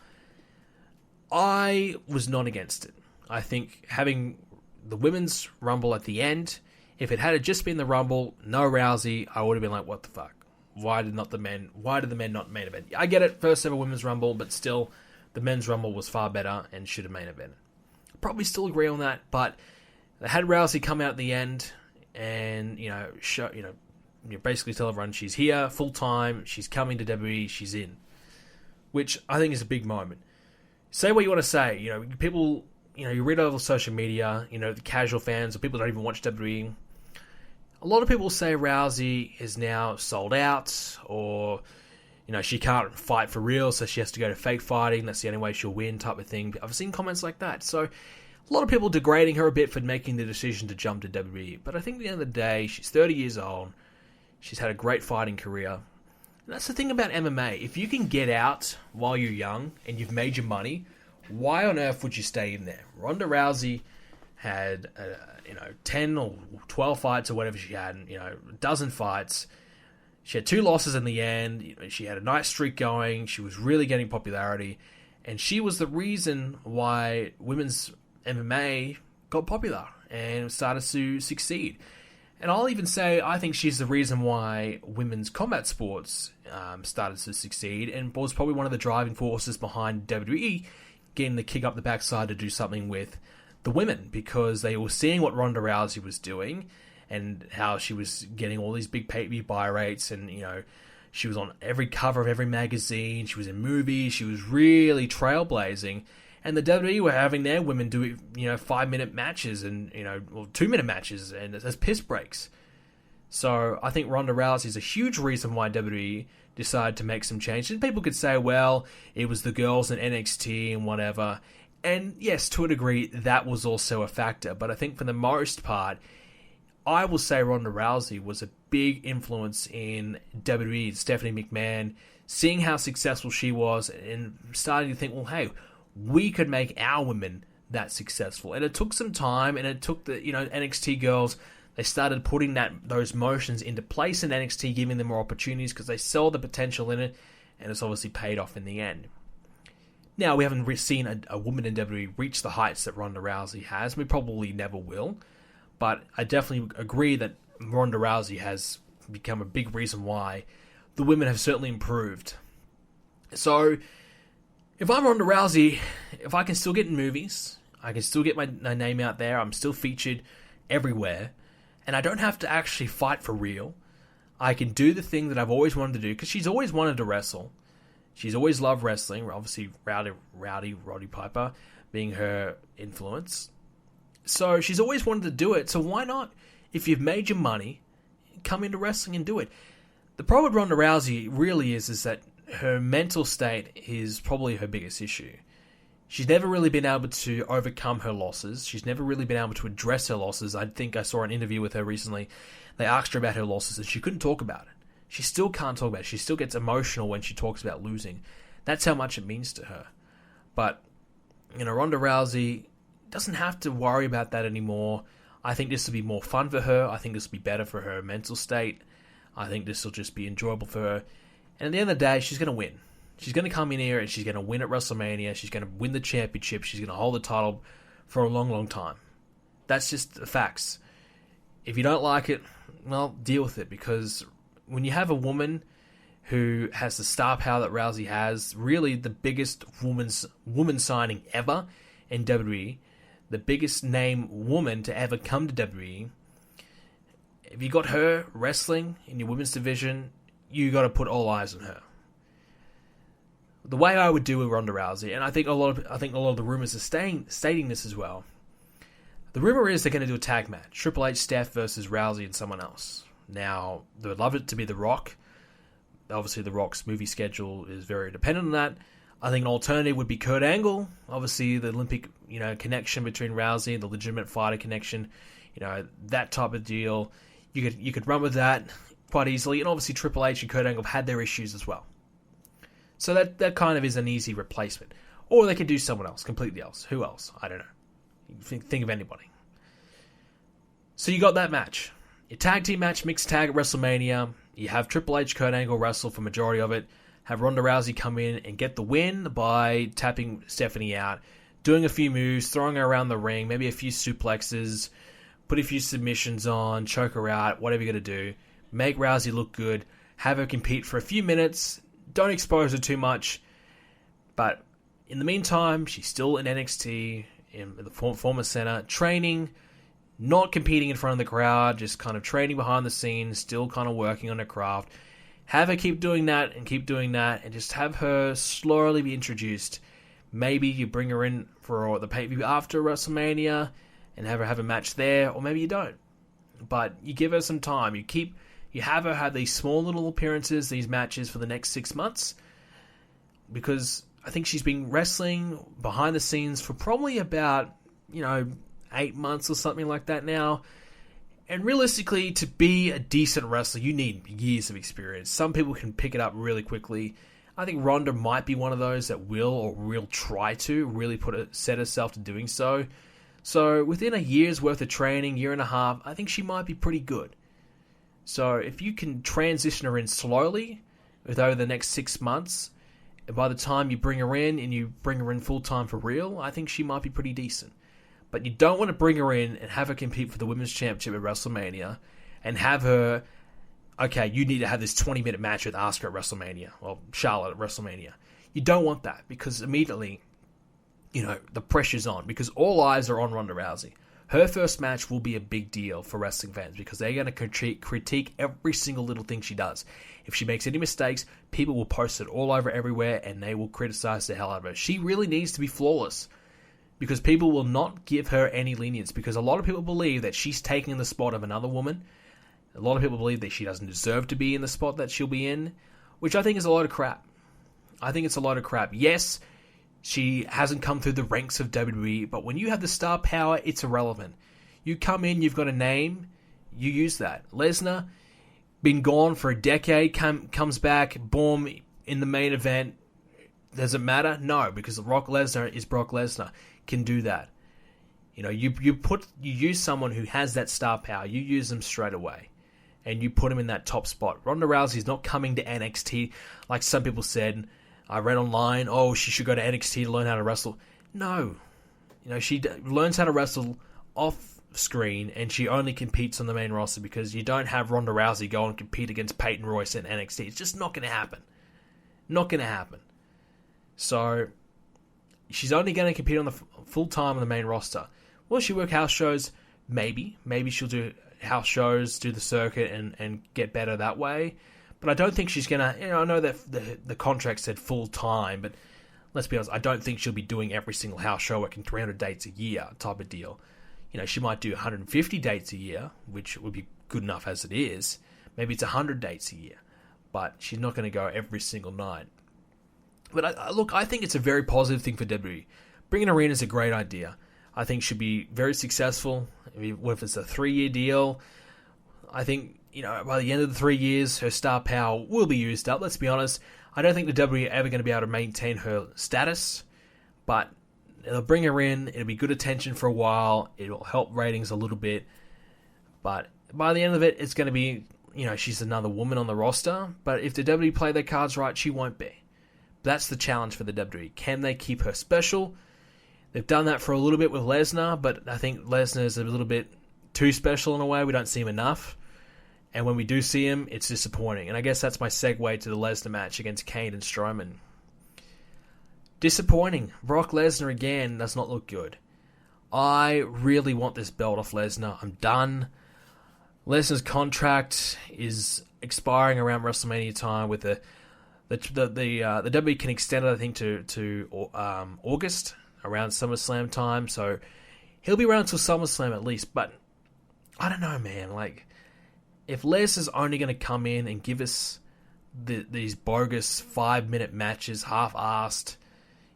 I was not against it. I think having the Women's Rumble at the end, if it had just been the Rumble, no Rousey, I would have been like, what the fuck? Why did the men not main event? I get it, first ever Women's Rumble, but still, the Men's Rumble was far better and should have main evented. Probably still agree on that, but they had Rousey come out at the end and, basically tell everyone she's here full time, she's coming to WWE, she's in, which I think is a big moment. Say what you want to say. People, you read over social media, the casual fans or people that don't even watch WWE. A lot of people say Rousey is now sold out, or she can't fight for real, so she has to go to fake fighting. That's the only way she'll win, type of thing. I've seen comments like that. So a lot of people degrading her a bit for making the decision to jump to WWE. But I think at the end of the day, she's 30 years old. She's had a great fighting career. And that's the thing about MMA. If you can get out while you're young and you've made your money, why on earth would you stay in there? Ronda Rousey had 10 or 12 fights or whatever she had, a dozen fights. She had 2 losses in the end. She had a nice streak going. She was really getting popularity, and she was the reason why women's MMA got popular and started to succeed. And I'll even say I think she's the reason why women's combat sports started to succeed, and was probably one of the driving forces behind WWE getting the kick up the backside to do something with the women, because they were seeing what Ronda Rousey was doing and how she was getting all these big pay-per-view buy rates, and she was on every cover of every magazine, she was in movies, she was really trailblazing, and the WWE were having their women do 5-minute matches and 2-minute matches and as piss breaks. So I think Ronda Rousey is a huge reason why WWE decided to make some changes. And people could say, well, it was the girls in NXT and whatever. And yes, to a degree, that was also a factor. But I think for the most part, I will say Ronda Rousey was a big influence in WWE, Stephanie McMahon, seeing how successful she was and starting to think, well, hey, we could make our women that successful. And it took some time, and it took the NXT girls, they started putting those motions into place in NXT, giving them more opportunities because they saw the potential in it, and it's obviously paid off in the end. Now, we haven't seen a woman in WWE reach the heights that Ronda Rousey has. We probably never will. But I definitely agree that Ronda Rousey has become a big reason why the women have certainly improved. So, if I'm Ronda Rousey, if I can still get in movies, I can still get my name out there, I'm still featured everywhere, and I don't have to actually fight for real, I can do the thing that I've always wanted to do, because she's always wanted to wrestle. She's always loved wrestling, obviously Roddy Piper being her influence. So she's always wanted to do it, so why not? If you've made your money, come into wrestling and do it. The problem with Ronda Rousey really is that her mental state is probably her biggest issue. She's never really been able to overcome her losses. She's never really been able to address her losses. I think I saw an interview with her recently. They asked her about her losses and she couldn't talk about it. She still can't talk about it. She still gets emotional when she talks about losing. That's how much it means to her. But, Ronda Rousey doesn't have to worry about that anymore. I think this will be more fun for her. I think this will be better for her mental state. I think this will just be enjoyable for her. And at the end of the day, she's going to win. She's going to come in here and she's going to win at WrestleMania. She's going to win the championship. She's going to hold the title for a long, long time. That's just the facts. If you don't like it, well, deal with it. Because when you have a woman who has the star power that Rousey has, really the biggest woman signing ever in WWE, the biggest name woman to ever come to WWE, if you got her wrestling in your women's division, you got to put all eyes on her. The way I would do with Ronda Rousey, and I think a lot of the rumors are stating this as well. The rumor is they're going to do a tag match: Triple H, Steph versus Rousey and someone else. Now, they would love it to be The Rock. Obviously, The Rock's movie schedule is very dependent on that. I think an alternative would be Kurt Angle. Obviously, the Olympic, connection between Rousey and the legitimate fighter connection, that type of deal. You could run with that quite easily. And obviously, Triple H and Kurt Angle have had their issues as well. So that kind of is an easy replacement. Or they could do someone else, completely else. Who else? I don't know. Think of anybody. So you got that match. Your tag team match, mixed tag at WrestleMania. You have Triple H, Kurt Angle wrestle for majority of it. Have Ronda Rousey come in and get the win by tapping Stephanie out, doing a few moves, throwing her around the ring, maybe a few suplexes, put a few submissions on, choke her out, whatever you're going to do. Make Rousey look good. Have her compete for a few minutes. Don't expose her too much. But in the meantime, she's still in NXT, in the former center, training, not competing in front of the crowd, just kind of training behind the scenes, still kind of working on her craft. Have her keep doing that, and just have her slowly be introduced. Maybe you bring her in for the pay-per-view after WrestleMania and have her have a match there, or maybe you don't. But you give her some time. You have her have these small little appearances, these matches for the next 6 months, because I think she's been wrestling behind the scenes for probably about, 8 months or something like that now. And realistically, to be a decent wrestler, you need years of experience. Some people can pick it up really quickly. I think Ronda might be one of those that will try to really set herself to doing so. So within a year's worth of training, year and a half, I think she might be pretty good. So if you can transition her in slowly over the next 6 months, by the time you bring her in and you bring her in full time for real, I think she might be pretty decent. But you don't want to bring her in and have her compete for the Women's Championship at WrestleMania and have her, okay, you need to have this 20-minute match with Asuka at WrestleMania, or Charlotte at WrestleMania. You don't want that, because immediately, the pressure's on, because all eyes are on Ronda Rousey. Her first match will be a big deal for wrestling fans, because they're going to critique every single little thing she does. If she makes any mistakes, people will post it all over everywhere, and they will criticize the hell out of her. She really needs to be flawless, because people will not give her any lenience, because a lot of people believe that she's taking the spot of another woman. A lot of people believe that she doesn't deserve to be in the spot that she'll be in, which I think is a lot of crap. I think it's a lot of crap. Yes, she hasn't come through the ranks of WWE, but when you have the star power, it's irrelevant. You come in, you've got a name, you use that. Lesnar, been gone for a decade, comes back, boom, in the main event. Does it matter? No, because Brock Lesnar is Brock Lesnar. Can do that. You use someone who has that star power. You use them straight away, and you put him in that top spot. Ronda Rousey's not coming to NXT like some people said. I read online, she should go to NXT to learn how to wrestle. No, she learns how to wrestle off screen, and she only competes on the main roster, because you don't have Ronda Rousey go and compete against Peyton Royce in NXT. It's just not going to happen. Not going to happen. So she's only going to compete on the full time on the main roster. Will she work house shows? Maybe. Maybe she'll do house shows, do the circuit, and get better that way. But I don't think she's going to... I know that the contract said full time, but let's be honest, I don't think she'll be doing every single house show working 300 dates a year type of deal. She might do 150 dates a year, which would be good enough as it is. Maybe it's 100 dates a year. But she's not going to go every single night. But I think it's a very positive thing for WWE. Bringing her in is a great idea. I think she'll be very successful. If it's a 3-year deal, I think, by the end of the 3 years, her star power will be used up. Let's be honest. I don't think the WWE are ever going to be able to maintain her status. But they'll bring her in. It'll be good attention for a while. It'll help ratings a little bit. But by the end of it, it's going to be, she's another woman on the roster. But if the WWE play their cards right, she won't be. That's the challenge for the WWE. Can they keep her special? They've done that for a little bit with Lesnar, but I think Lesnar is a little bit too special in a way. We don't see him enough. And when we do see him, it's disappointing. And I guess that's my segue to the Lesnar match against Kane and Strowman. Disappointing. Brock Lesnar again does not look good. I really want this belt off Lesnar. I'm done. Lesnar's contract is expiring around WrestleMania time with the WWE can extend it, I think, to August, around SummerSlam time. So he'll be around till SummerSlam at least. But I don't know, man. If Lesnar's only going to come in and give us these bogus 5-minute matches, half-assed,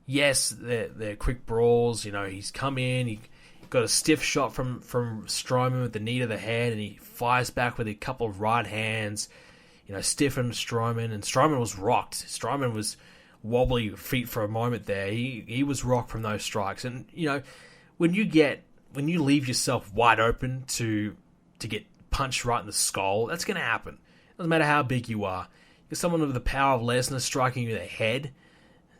yes, they're quick brawls. He's come in, he got a stiff shot from Strowman with the knee to the head, and he fires back with a couple of right hands. Stiffened Strowman, and Strowman was rocked. Strowman was wobbly feet for a moment there. He was rocked from those strikes. And, when you leave yourself wide open to get punched right in the skull, that's going to happen. Doesn't matter how big you are. If someone with the power of Lesnar striking you in the head,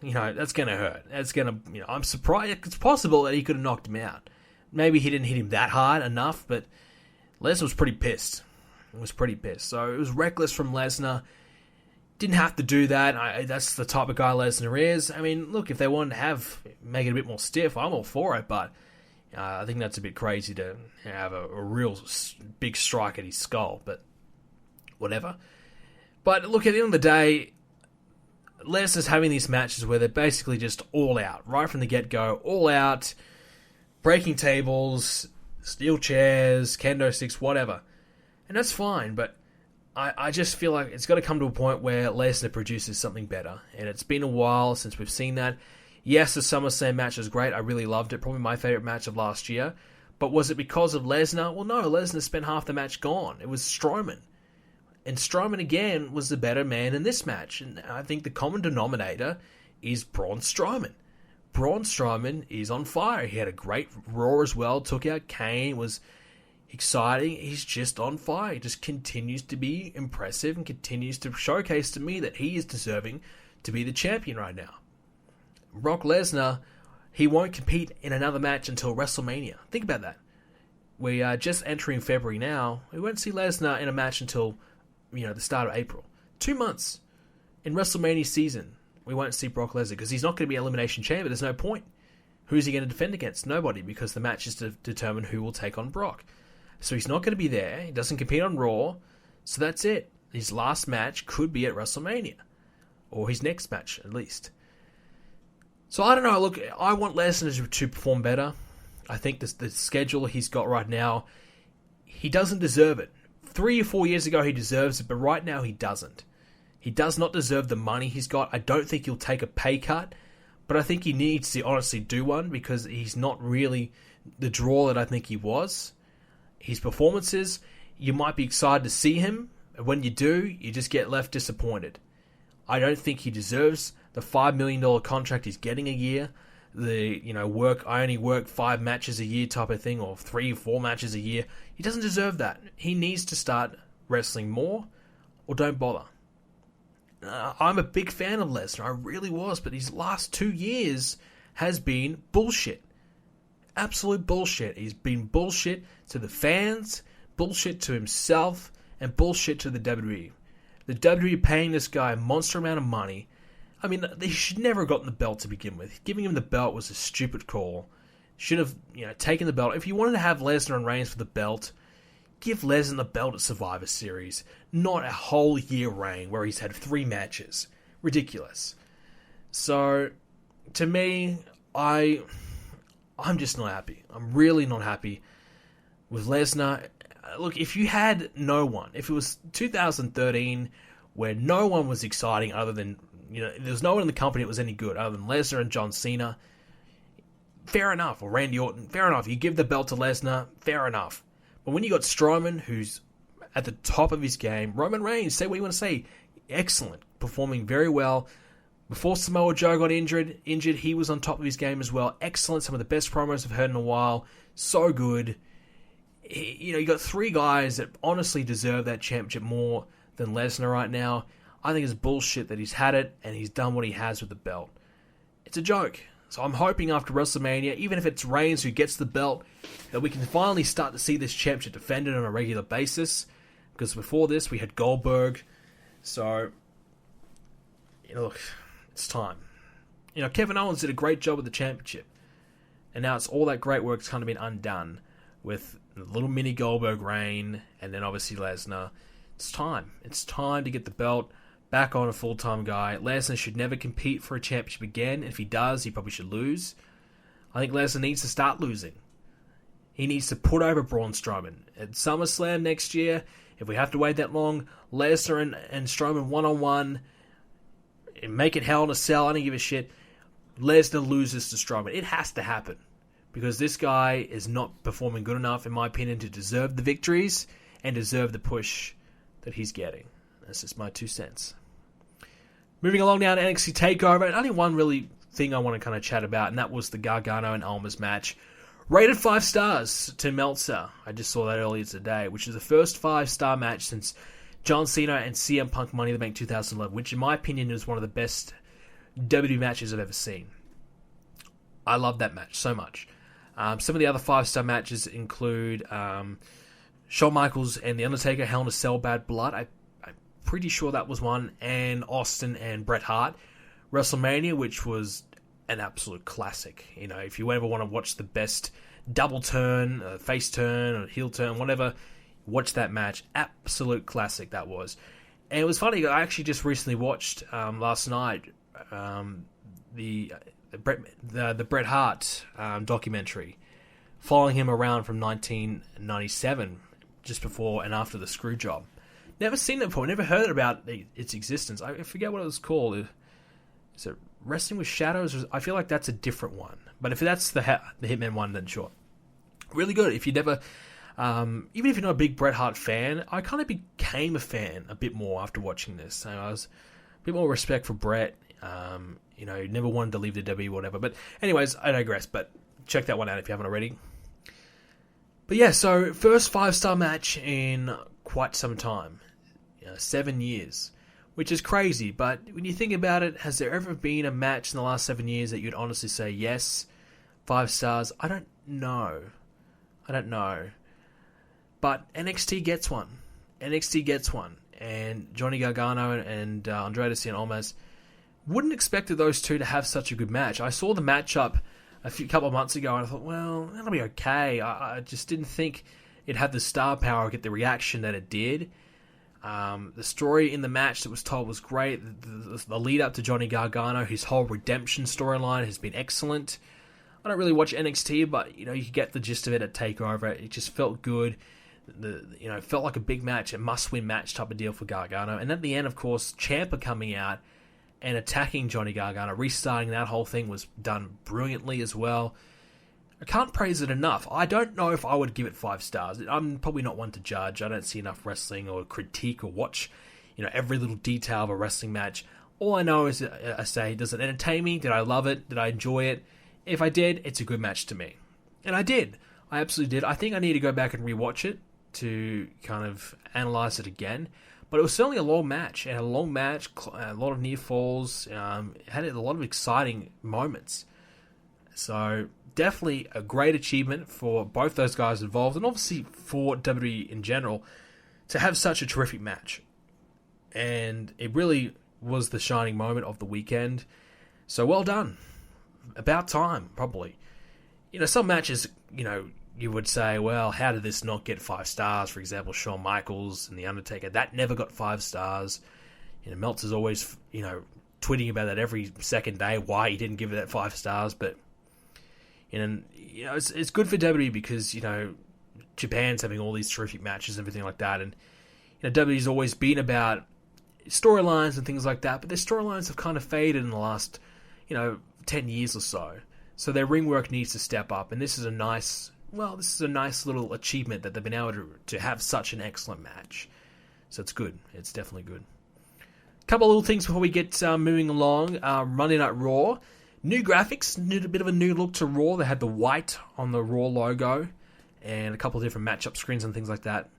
that's going to hurt. That's going to, I'm surprised. It's possible that he could have knocked him out. Maybe he didn't hit him that hard enough, but Lesnar was pretty pissed. So it was reckless from Lesnar. Didn't have to do that. That's the type of guy Lesnar is. I mean, look, if they wanted to make it a bit more stiff, I'm all for it. But I think that's a bit crazy to have a real big strike at his skull, but whatever. But look, at the end of the day, Lesnar's having these matches where they're basically just all out, right from the get-go, all out, breaking tables, steel chairs, kendo sticks, whatever. And that's fine, but I just feel like it's got to come to a point where Lesnar produces something better. And it's been a while since we've seen that. Yes, the SummerSlam match was great. I really loved it. Probably my favorite match of last year. But was it because of Lesnar? Well, no. Lesnar spent half the match gone. It was Strowman. And Strowman, again, was the better man in this match. And I think the common denominator is Braun Strowman. Braun Strowman is on fire. He had a great Raw as well. Took out Kane. Was exciting. He's just on fire. He just continues to be impressive and continues to showcase to me that he is deserving to be the champion right now. Brock Lesnar, he won't compete in another match until WrestleMania. Think about that. We are just entering February now. We won't see Lesnar in a match until, the start of April. 2 months in WrestleMania season, we won't see Brock Lesnar because he's not going to be Elimination Chamber. There's no point. Who's he going to defend against? Nobody, because the match is to determine who will take on Brock. So he's not going to be there. He doesn't compete on Raw. So that's it. His last match could be at WrestleMania. Or his next match, at least. So I don't know. Look, I want Lesnar to perform better. I think the schedule he's got right now, he doesn't deserve it. 3 or 4 years ago he deserves it, but right now he doesn't. He does not deserve the money he's got. I don't think he'll take a pay cut, but I think he needs to honestly do one because he's not really the draw that I think he was. His performances, you might be excited to see him, and when you do, you just get left disappointed. I don't think he deserves the $5 million contract he's getting a year. I only work 5 matches a year type of thing, or 3 or 4 matches a year. He doesn't deserve that. He needs to start wrestling more, or don't bother. I'm a big fan of Lesnar. I really was, but these last 2 years has been bullshit. Absolute bullshit. He's been bullshit to the fans, bullshit to himself, and bullshit to the WWE. The WWE paying this guy a monster amount of money. I mean, they should never have gotten the belt to begin with. Giving him the belt was a stupid call. Should have, taken the belt. If you wanted to have Lesnar and Reigns for the belt, give Lesnar the belt at Survivor Series. Not a whole year reign where he's had 3 matches. Ridiculous. So, to me, I'm just not happy. I'm really not happy with Lesnar. Look, if you had no one, if it was 2013 where no one was exciting other than, there was no one in the company that was any good other than Lesnar and John Cena, fair enough. Or Randy Orton, fair enough. You give the belt to Lesnar, fair enough. But when you got Strowman, who's at the top of his game, Roman Reigns, say what you want to say, excellent, performing very well. Before Samoa Joe got injured, he was on top of his game as well. Excellent, some of the best promos I've heard in a while. So good. You got 3 guys that honestly deserve that championship more than Lesnar right now. I think it's bullshit that he's had it and he's done what he has with the belt. It's a joke. So I'm hoping after WrestleMania, even if it's Reigns who gets the belt, that we can finally start to see this championship defended on a regular basis. Because before this, we had Goldberg. So, look, it's time. Kevin Owens did a great job with the championship. And now it's all that great work's kind of been undone with the little mini Goldberg reign and then obviously Lesnar. It's time. It's time to get the belt back on a full-time guy. Lesnar should never compete for a championship again. If he does, he probably should lose. I think Lesnar needs to start losing. He needs to put over Braun Strowman. At SummerSlam next year, if we have to wait that long, Lesnar and Strowman one-on-one, and make it Hell in a Cell, I don't give a shit. Lesnar loses to Strowman. It has to happen. Because this guy is not performing good enough, in my opinion, to deserve the victories and deserve the push that he's getting. That's just my 2 cents. Moving along now to NXT Takeover, and only one really thing I want to kind of chat about, and that was the Gargano and Almas match. Rated 5 stars to Meltzer. I just saw that earlier today, which is the first 5-star match since John Cena and CM Punk Money in the Bank 2011, which in my opinion is one of the best WWE matches I've ever seen. I love that match so much. Some of the other 5-star matches include Shawn Michaels and The Undertaker, Hell in a Cell, Bad Blood. I'm pretty sure that was one. And Austin and Bret Hart. WrestleMania, which was an absolute classic. If you ever want to watch the best double turn, face turn, or heel turn, whatever. Watch that match. Absolute classic that was. And it was funny, I actually just recently watched last night the Bret Hart documentary, following him around from 1997, just before and after the screw job. Never seen it before, never heard about its existence. I forget what it was called. Is it Wrestling with Shadows? I feel like that's a different one. But if that's the Hitman one, then sure. Really good. If you never, even if you're not a big Bret Hart fan, I kind of became a fan a bit more after watching this. So I was a bit more respect for Bret. Never wanted to leave the WWE, whatever. But anyways, I digress. But check that one out if you haven't already. But yeah, so first 5-star match in quite some time. 7 years. Which is crazy, but when you think about it, has there ever been a match in the last 7 years that you'd honestly say, yes, 5 stars? I don't know. But NXT gets one. And Johnny Gargano and Andrade Cien Almas, wouldn't expect those two to have such a good match. I saw the matchup couple of months ago, and I thought, well, that'll be okay. I just didn't think it had the star power to get the reaction that it did. The story in the match that was told was great. The lead up to Johnny Gargano, his whole redemption storyline has been excellent. I don't really watch NXT, but you get the gist of it at Takeover. It just felt good. It felt like a big match, a must-win match type of deal for Gargano. And at the end, of course, Ciampa coming out and attacking Johnny Gargano, restarting that whole thing was done brilliantly as well. I can't praise it enough. I don't know if I would give it 5 stars. I'm probably not one to judge. I don't see enough wrestling or critique or watch, every little detail of a wrestling match. All I know is I say, does it entertain me? Did I love it? Did I enjoy it? If I did, it's a good match to me. And I did. I absolutely did. I think I need to go back and rewatch it to kind of analyze it again. But it was certainly a long match. And a long match, a lot of near falls, had a lot of exciting moments. So definitely a great achievement for both those guys involved, and obviously for WWE in general, to have such a terrific match. And it really was the shining moment of the weekend. So well done. About time, probably. Some matches, you would say, well, how did this not get 5 stars? For example, Shawn Michaels and The Undertaker, that never got 5 stars. Meltzer's always, tweeting about that every second day, why he didn't give it that 5 stars, but it's good for WWE because, Japan's having all these terrific matches and everything like that. And, WWE's always been about storylines and things like that, but their storylines have kind of faded in the last, 10 years or so. So their ring work needs to step up. And this is a nice little achievement that they've been able to have such an excellent match. So it's good. It's definitely good. A couple of little things before we get moving along. Monday Night Raw. New graphics, a bit of a new look to Raw. They had the white on the Raw logo and a couple of different matchup screens and things like that.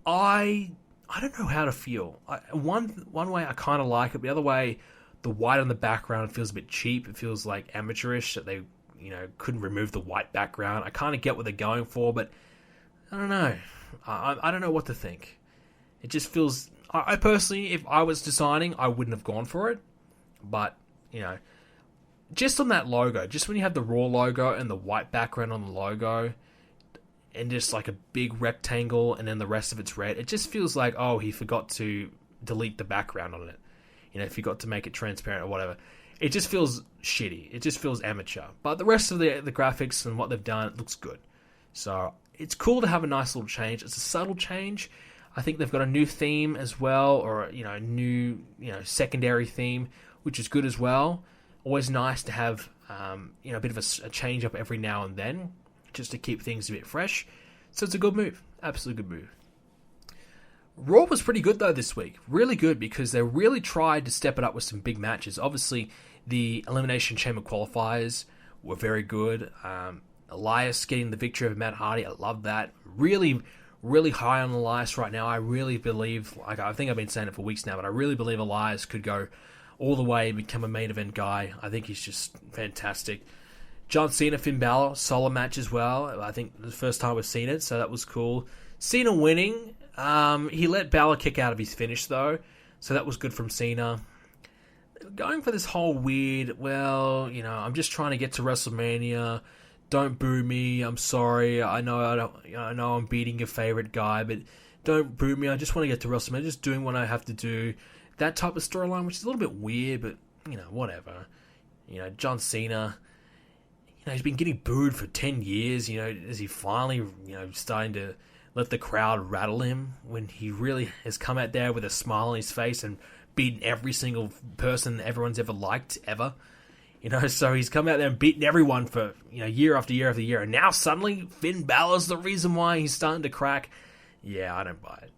I don't know how to feel. One way I kind of like it, the other way, the white on the background feels a bit cheap. It feels like amateurish that they couldn't remove the white background. I kind of get what they're going for, but I don't know. I don't know what to think. It just feels... I personally, if I was designing, I wouldn't have gone for it. But, just on that logo, just when you have the Raw logo and the white background on the logo, and just like a big rectangle, and then the rest of it's red, it just feels like, oh, he forgot to delete the background on it. Forgot to make it transparent or whatever. It just feels shitty. It just feels amateur. But the rest of the graphics and what they've done, it looks good. So it's cool to have a nice little change. It's a subtle change. I think they've got a new theme as well, or a new secondary theme, which is good as well. Always nice to have a bit of a change up every now and then, just to keep things a bit fresh. So it's a good move. Absolutely good move. Raw was pretty good though this week. Really good, because they really tried to step it up with some big matches. Obviously, the Elimination Chamber qualifiers were very good. Elias getting the victory over Matt Hardy, I love that. Really, really high on Elias right now. I really believe, I think I've been saying it for weeks now, but I really believe Elias could go all the way and become a main event guy. I think he's just fantastic. John Cena, Finn Balor, solo match as well. I think the first time we've seen it, so that was cool. Cena winning. He let Balor kick out of his finish, though, so that was good from Cena. Going for this whole weird, I'm just trying to get to WrestleMania. don't boo me. I'm sorry. I know I'm beating your favorite guy, but don't boo me. I just want to get to WrestleMania. Just doing what I have to do. That type of storyline, which is a little bit weird, but whatever. John Cena. He's been getting booed for 10 years. Is he finally starting to let the crowd rattle him when he really has come out there with a smile on his face and beaten every single person everyone's ever liked ever? So he's come out there and beaten everyone for, year after year after year. And now suddenly Finn Balor's the reason why he's starting to crack. Yeah, I don't buy it.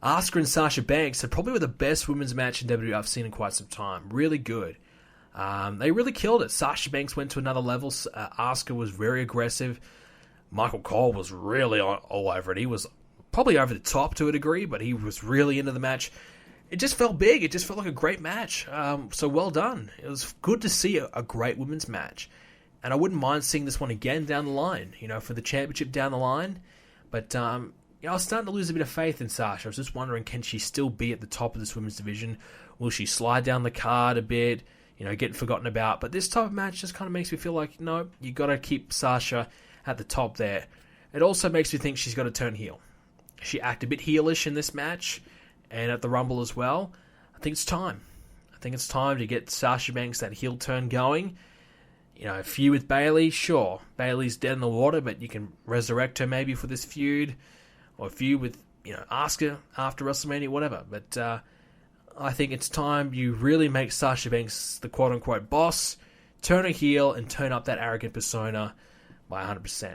Asuka and Sasha Banks are probably the best women's match in WWE I've seen in quite some time. Really good. They really killed it. Sasha Banks went to another level. Asuka was very aggressive. Michael Cole was really all over it. He was probably over the top to a degree, but he was really into the match. It just felt big. It just felt like a great match. So well done. It was good to see a great women's match. And I wouldn't mind seeing this one again down the line, for the championship down the line. But I was starting to lose a bit of faith in Sasha. I was just wondering, can she still be at the top of this women's division? Will she slide down the card a bit, get forgotten about? But this type of match just kind of makes me feel like, no, you got to keep Sasha at the top there. It also makes me think she's got to turn heel. She acted a bit heelish in this match, and at the Rumble as well. I think it's time. I think it's time to get Sasha Banks that heel turn going. A feud with Bayley, sure. Bayley's dead in the water, but you can resurrect her maybe for this feud. Or a feud with, Asuka after WrestleMania, whatever. But I think it's time you really make Sasha Banks the quote-unquote boss, turn her heel, and turn up that arrogant persona by 100%.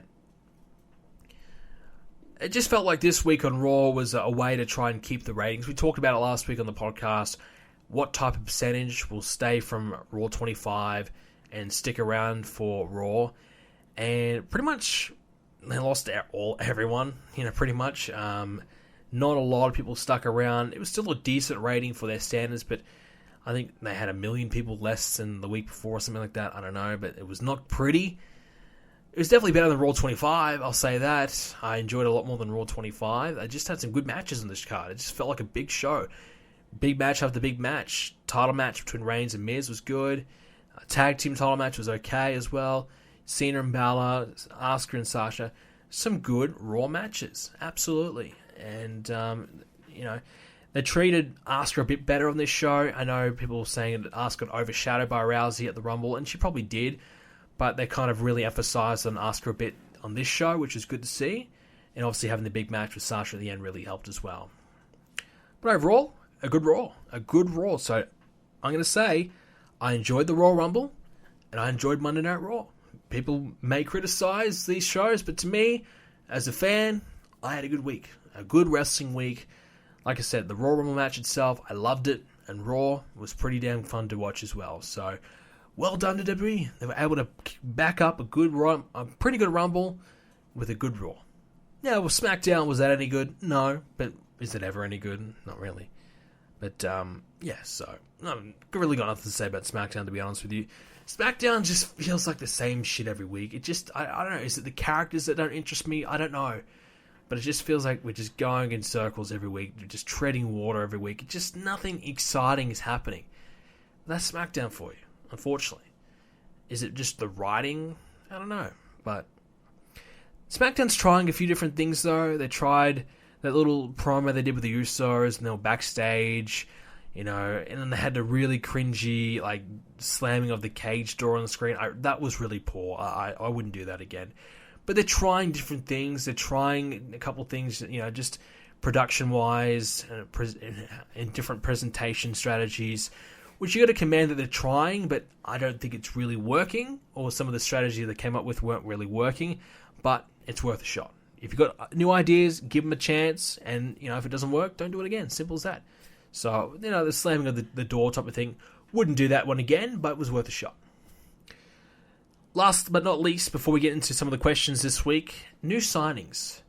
It just felt like this week on Raw was a way to try and keep the ratings. We talked about it last week on the podcast. What type of percentage will stay from Raw 25 and stick around for Raw? And pretty much they lost everyone, pretty much. Not a lot of people stuck around. It was still a decent rating for their standards, but I think they had 1 million people less than the week before or something like that. I don't know, but it was not pretty. It was definitely better than Raw 25, I'll say that. I enjoyed it a lot more than Raw 25. I just had some good matches on this card. It just felt like a big show. Big match after big match. Title match between Reigns and Miz was good. Tag team title match was okay as well. Cena and Balor, Asuka and Sasha. Some good Raw matches, absolutely. And, they treated Asuka a bit better on this show. I know people were saying that Asuka got overshadowed by Rousey at the Rumble, and she probably did. But they kind of really emphasized on Asuka a bit on this show, which is good to see. And obviously having the big match with Sasha at the end really helped as well. But overall, a good Raw. A good Raw. So I'm going to say I enjoyed the Royal Rumble and I enjoyed Monday Night Raw. People may criticize these shows, but to me, as a fan, I had a good week. A good wrestling week. Like I said, the Royal Rumble match itself, I loved it. And Raw was pretty damn fun to watch as well. So well done to WWE. They were able to back up a pretty good Rumble with a good Raw. Now, was SmackDown, was that any good? No, but is it ever any good? Not really. But, so I've really got nothing to say about SmackDown, to be honest with you. SmackDown just feels like the same shit every week. It just, I don't know, is it the characters that don't interest me? I don't know. But it just feels like we're just going in circles every week. We're just treading water every week. It just, nothing exciting is happening. That's SmackDown for you. Unfortunately. Is it just the writing? I don't know. But SmackDown's trying a few different things, though. They tried that little promo they did with the Usos, and they were backstage, and then they had the really cringy, slamming of the cage door on the screen. That was really poor. I wouldn't do that again. But they're trying different things. They're trying a couple things, just production-wise, and different presentation strategies, which you got to commend that they're trying, but I don't think it's really working, or some of the strategies they came up with weren't really working, but it's worth a shot. If you've got new ideas, give them a chance, and, if it doesn't work, don't do it again. Simple as that. So, the slamming of the door type of thing, wouldn't do that one again, but it was worth a shot. Last but not least, before we get into some of the questions this week, new signings.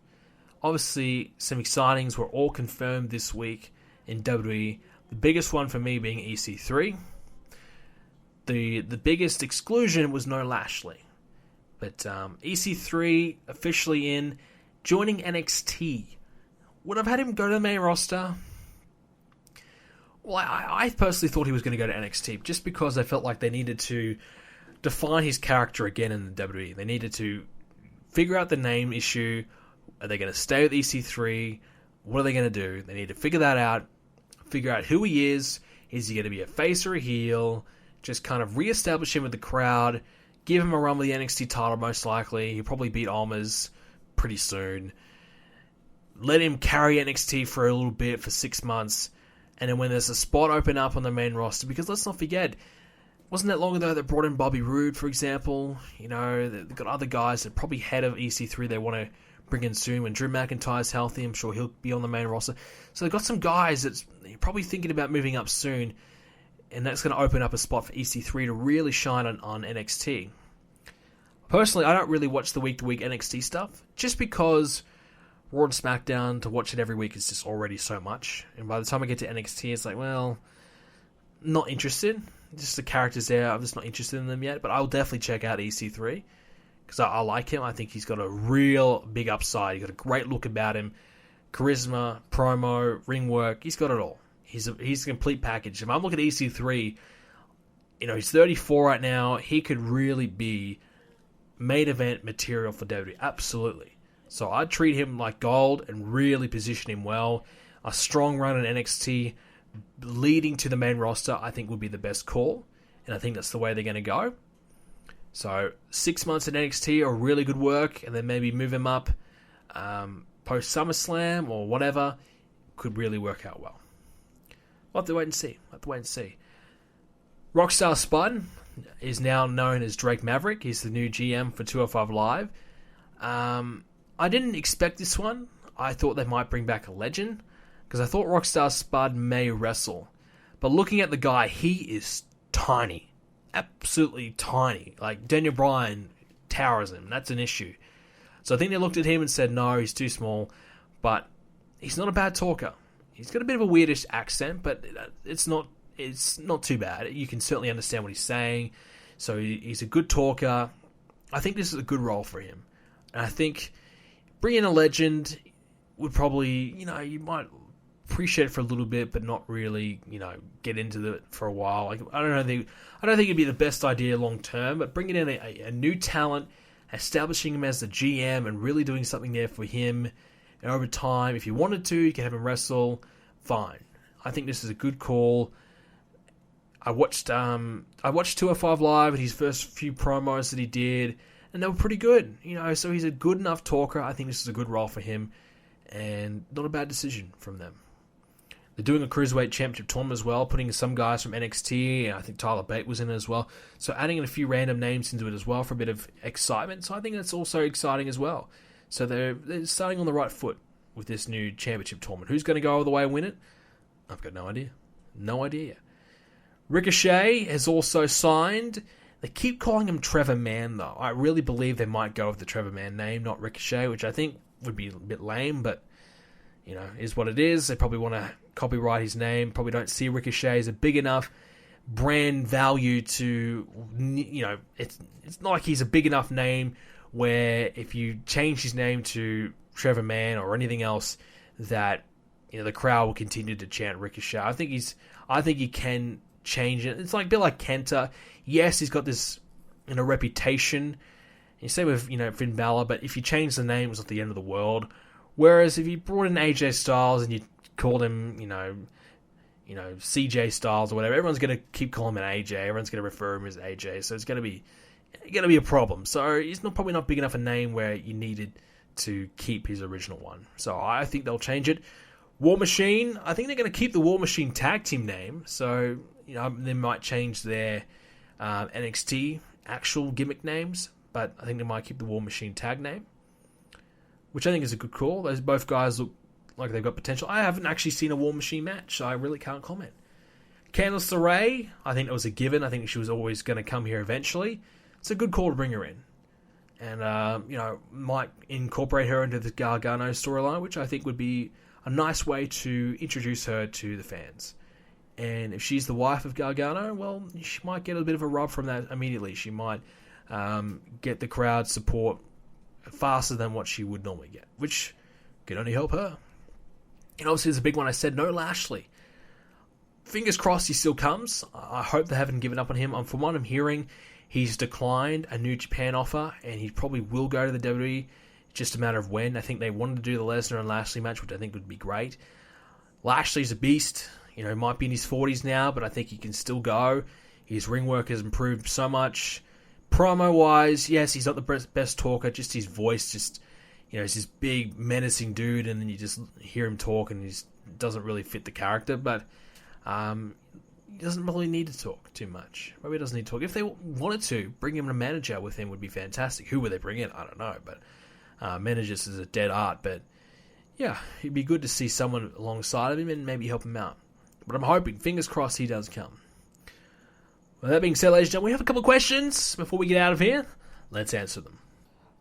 Obviously, some signings were all confirmed this week in WWE. The biggest one for me being EC3. The biggest exclusion was no Lashley. But EC3 officially in, joining NXT. Would I've had him go to the main roster? Well, I personally thought he was going to go to NXT just because I felt like they needed to define his character again in the WWE. They needed to figure out the name issue. Are they going to stay with EC3? What are they going to do? They need to figure that out. Figure out who he is. Is he going to be a face or a heel? Just kind of reestablish him with the crowd. Give him a run with the NXT title, most likely. He'll probably beat Almas pretty soon. Let him carry NXT for a little bit, for 6 months. And then when there's a spot open up on the main roster, because let's not forget, wasn't that long ago that brought in Bobby Roode, for example? You know, they've got other guys that probably head of EC3 they want to bring in soon. When Drew McIntyre's healthy, I'm sure he'll be on the main roster. So they've got some guys that's probably thinking about moving up soon, and that's going to open up a spot for EC3 to really shine on NXT. Personally, I don't really watch the week-to-week NXT stuff, just because Raw and SmackDown, to watch it every week is just already so much. And by the time I get to NXT, it's like, well, not interested. Just the characters there, I'm just not interested in them yet. But I'll definitely check out EC3, because I like him. I think he's got a real big upside. He's got a great look about him. Charisma, promo, ring work, he's got it all. He's a complete package. If I'm looking at EC3, you know, he's 34 right now. He could really be main event material for WWE. Absolutely. So I'd treat him like gold and really position him well. A strong run in NXT leading to the main roster, I think, would be the best call. And I think that's the way they're going to go. So 6 months in NXT are really good work, and then maybe move him up post SummerSlam or whatever. Could really work out well. We'll have to wait and see. Rockstar Spud is now known as Drake Maverick. He's the new GM for 205 Live. I didn't expect this one. I thought they might bring back a legend, because I thought Rockstar Spud may wrestle. But looking at the guy, he is tiny. Absolutely tiny. Like, Daniel Bryan towers him. That's an issue. So I think they looked at him and said, no, he's too small. But he's not a bad talker. He's got a bit of a weirdish accent, but it's not too bad. You can certainly understand what he's saying. So he's a good talker. I think this is a good role for him. And I think bringing in a legend would probably, you might appreciate it for a little bit, but not really, get into it for a while. Like, I don't think it'd be the best idea long term, but bringing in a new talent, establishing him as the GM, and really doing something there for him. And over time, if you wanted to, you can have him wrestle. Fine. I think this is a good call. I watched 205 Live and his first few promos that he did, and they were pretty good. So he's a good enough talker. I think this is a good role for him, and not a bad decision from them. They're doing a Cruiserweight Championship tournament as well, putting some guys from NXT, and I think Tyler Bate was in it as well. So adding in a few random names into it as well for a bit of excitement. So I think that's also exciting as well. So they're starting on the right foot with this new Championship tournament. Who's going to go all the way and win it? I've got no idea. No idea. Ricochet has also signed. They keep calling him Trevor Mann, though. I really believe they might go with the Trevor Mann name, not Ricochet, which I think would be a bit lame, but, is what it is. They probably want to copyright his name. Probably don't see Ricochet as a big enough brand value to, it's not like he's a big enough name where if you change his name to Trevor Mann or anything else, that, the crowd will continue to chant Ricochet. I think he can change it. It's like a bit like Kenta. Yes, he's got this reputation. You say with Finn Balor, but if you change the name, it's not the end of the world. Whereas if you brought in AJ Styles and you called him CJ Styles or whatever, everyone's going to keep calling him an AJ. Everyone's going to refer him as AJ. So it's going to be a problem. So he's probably not big enough a name where you needed to keep his original one. So I think they'll change it. War Machine, I think they're going to keep the War Machine tag team name. So they might change their NXT actual gimmick names, but I think they might keep the War Machine tag name, which I think is a good call. Those both guys look like they've got potential. I haven't actually seen a War Machine match, so I really can't comment. Candice LeRae, I think it was a given. I think she was always going to come here eventually. It's a good call to bring her in. And, might incorporate her into the Gargano storyline, which I think would be a nice way to introduce her to the fans. And if she's the wife of Gargano, well, she might get a bit of a rub from that immediately. She might get the crowd support faster than what she would normally get, which could only help her. And obviously, there's a big one I said, no Lashley. Fingers crossed he still comes. I hope they haven't given up on him. From what I'm hearing, He's declined a New Japan offer, and he probably will go to the WWE. Just a matter of when. I think they wanted to do the Lesnar and Lashley match, which I think would be great. Lashley's a beast. He might be in his 40s now, but I think he can still go. His ring work has improved so much. Promo-wise, yes, he's not the best talker. Just his voice, he's this big, menacing dude, and then you just hear him talk, and he doesn't really fit the character. But he doesn't really need to talk too much. Maybe he doesn't need to talk. If they wanted to, bring him a manager with him would be fantastic. Who would they bring in? I don't know, but managers is a dead art. But yeah, it'd be good to see someone alongside of him and maybe help him out. But I'm hoping, fingers crossed, he does come. With that being said, ladies and gentlemen, we have a couple of questions before we get out of here. Let's answer them.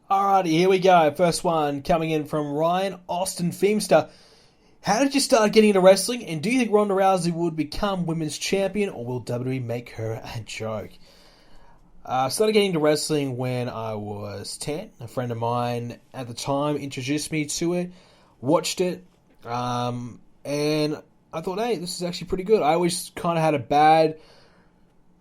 Alrighty, here we go. First one coming in from Ryan Austin Feemster. How did you start getting into wrestling, and do you think Ronda Rousey would become women's champion, or will WWE make her a joke? I started getting into wrestling when I was 10. A friend of mine at the time introduced me to it, watched it, and I thought, hey, this is actually pretty good. I always kind of had a bad...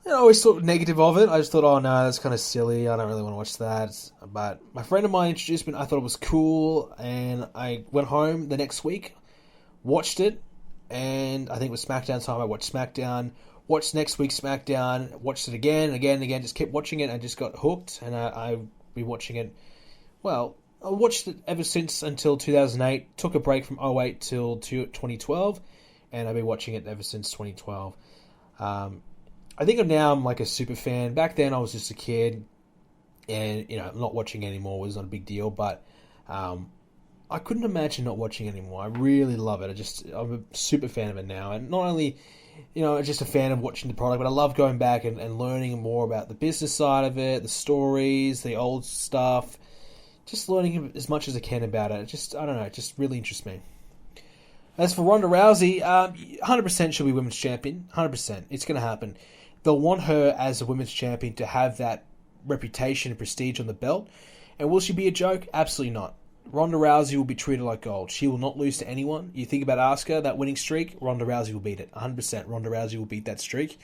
I always thought negative of it. I just thought, oh no, that's kind of silly. I don't really want to watch that. But my friend of mine introduced me, and I thought it was cool. And I went home the next week, watched it, and I think it was SmackDown time. I watched SmackDown, watched next week's SmackDown, watched it again and again and again. Just kept watching it and just got hooked. And I've been watching it. Well, I watched it ever since until 2008. Took a break from 2008 till 2012, and I've been watching it ever since 2012. I think I'm like a super fan. Back then I was just a kid, and not watching anymore was not a big deal, but I couldn't imagine not watching anymore. I really love it. I'm a super fan of it now, and not only just a fan of watching the product, but I love going back and learning more about the business side of it, the stories, the old stuff, just learning as much as I can about it. I don't know, it just really interests me. As for Ronda Rousey, 100% she'll be women's champion. 100%. It's going to happen. They'll want her as a women's champion to have that reputation and prestige on the belt. And will she be a joke? Absolutely not. Ronda Rousey will be treated like gold. She will not lose to anyone. You think about Asuka, that winning streak, Ronda Rousey will beat it. 100%. Ronda Rousey will beat that streak.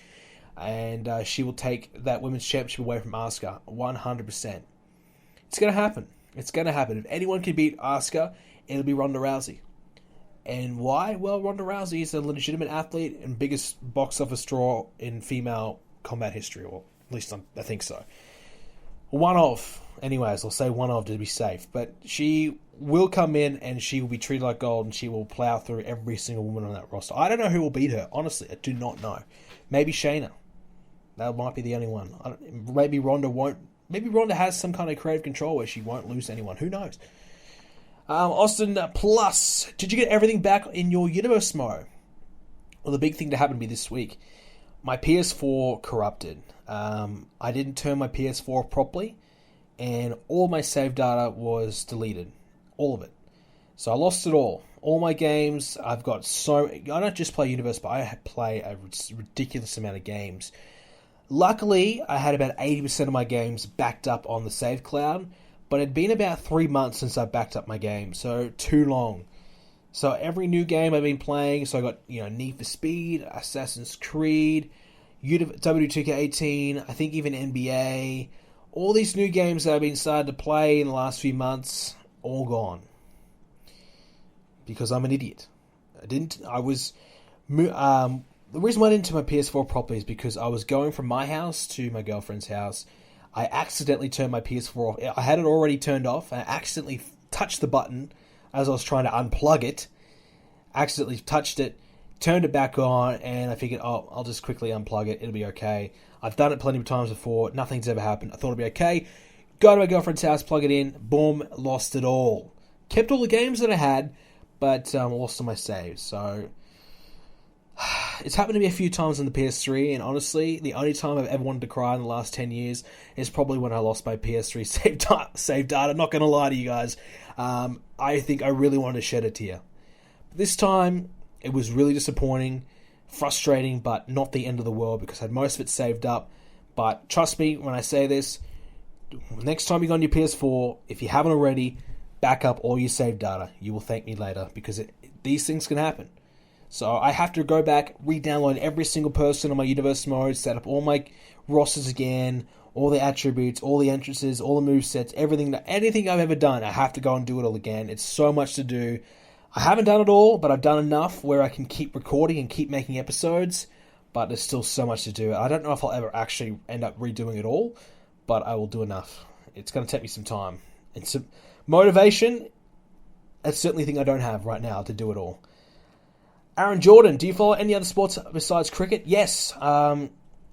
And she will take that women's championship away from Asuka. 100%. It's going to happen. It's going to happen. If anyone can beat Asuka, it'll be Ronda Rousey. And why? Well, Ronda Rousey is a legitimate athlete and biggest box office draw in female combat history, or at least I think so. One of. Anyways, I'll say one of to be safe. But she will come in and she will be treated like gold, and she will plow through every single woman on that roster. I don't know who will beat her. Honestly, I do not know. Maybe Shayna. That might be the only one. Maybe Ronda won't. Maybe Ronda has some kind of creative control where she won't lose anyone. Who knows? Austin Plus, did you get everything back in your Universe mode? Well, the big thing to happen to me this week, my PS4 corrupted. I didn't turn my PS4 properly, and all my save data was deleted. All of it. So I lost it all. All my games, I've got I don't just play Universe, but I play a ridiculous amount of games. Luckily, I had about 80% of my games backed up on the save cloud, but it'd been about 3 months since I backed up my game, so too long. So every new game I've been playing, so I got Need for Speed, Assassin's Creed, WWE2K18, I think even NBA, all these new games that I've been started to play in the last few months, all gone. Because I'm an idiot. The reason why I didn't turn my PS4 properly is because I was going from my house to my girlfriend's house. I accidentally turned my PS4 off. I had it already turned off. I accidentally touched the button as I was trying to unplug it. Accidentally touched it, turned it back on, and I figured, I'll just quickly unplug it. It'll be okay. I've done it plenty of times before. Nothing's ever happened. I thought it'd be okay. Go to my girlfriend's house, plug it in. Boom, lost it all. Kept all the games that I had, but lost all my saves. So it's happened to me a few times on the PS3, and honestly, the only time I've ever wanted to cry in the last 10 years is probably when I lost my PS3 save data. Not going to lie to you guys. I think I really wanted to shed a tear. This time, it was really disappointing, frustrating, but not the end of the world because I had most of it saved up. But trust me when I say this, next time you go on your PS4, if you haven't already, back up all your save data. You will thank me later because these things can happen. So I have to go back, re-download every single person on my Universe mode, set up all my rosters again, all the attributes, all the entrances, all the movesets, anything I've ever done, I have to go and do it all again. It's so much to do. I haven't done it all, but I've done enough where I can keep recording and keep making episodes, but there's still so much to do. I don't know if I'll ever actually end up redoing it all, but I will do enough. It's going to take me some time. And some motivation, that's certainly a thing I don't have right now to do it all. Aaron Jordan, do you follow any other sports besides cricket? Yes.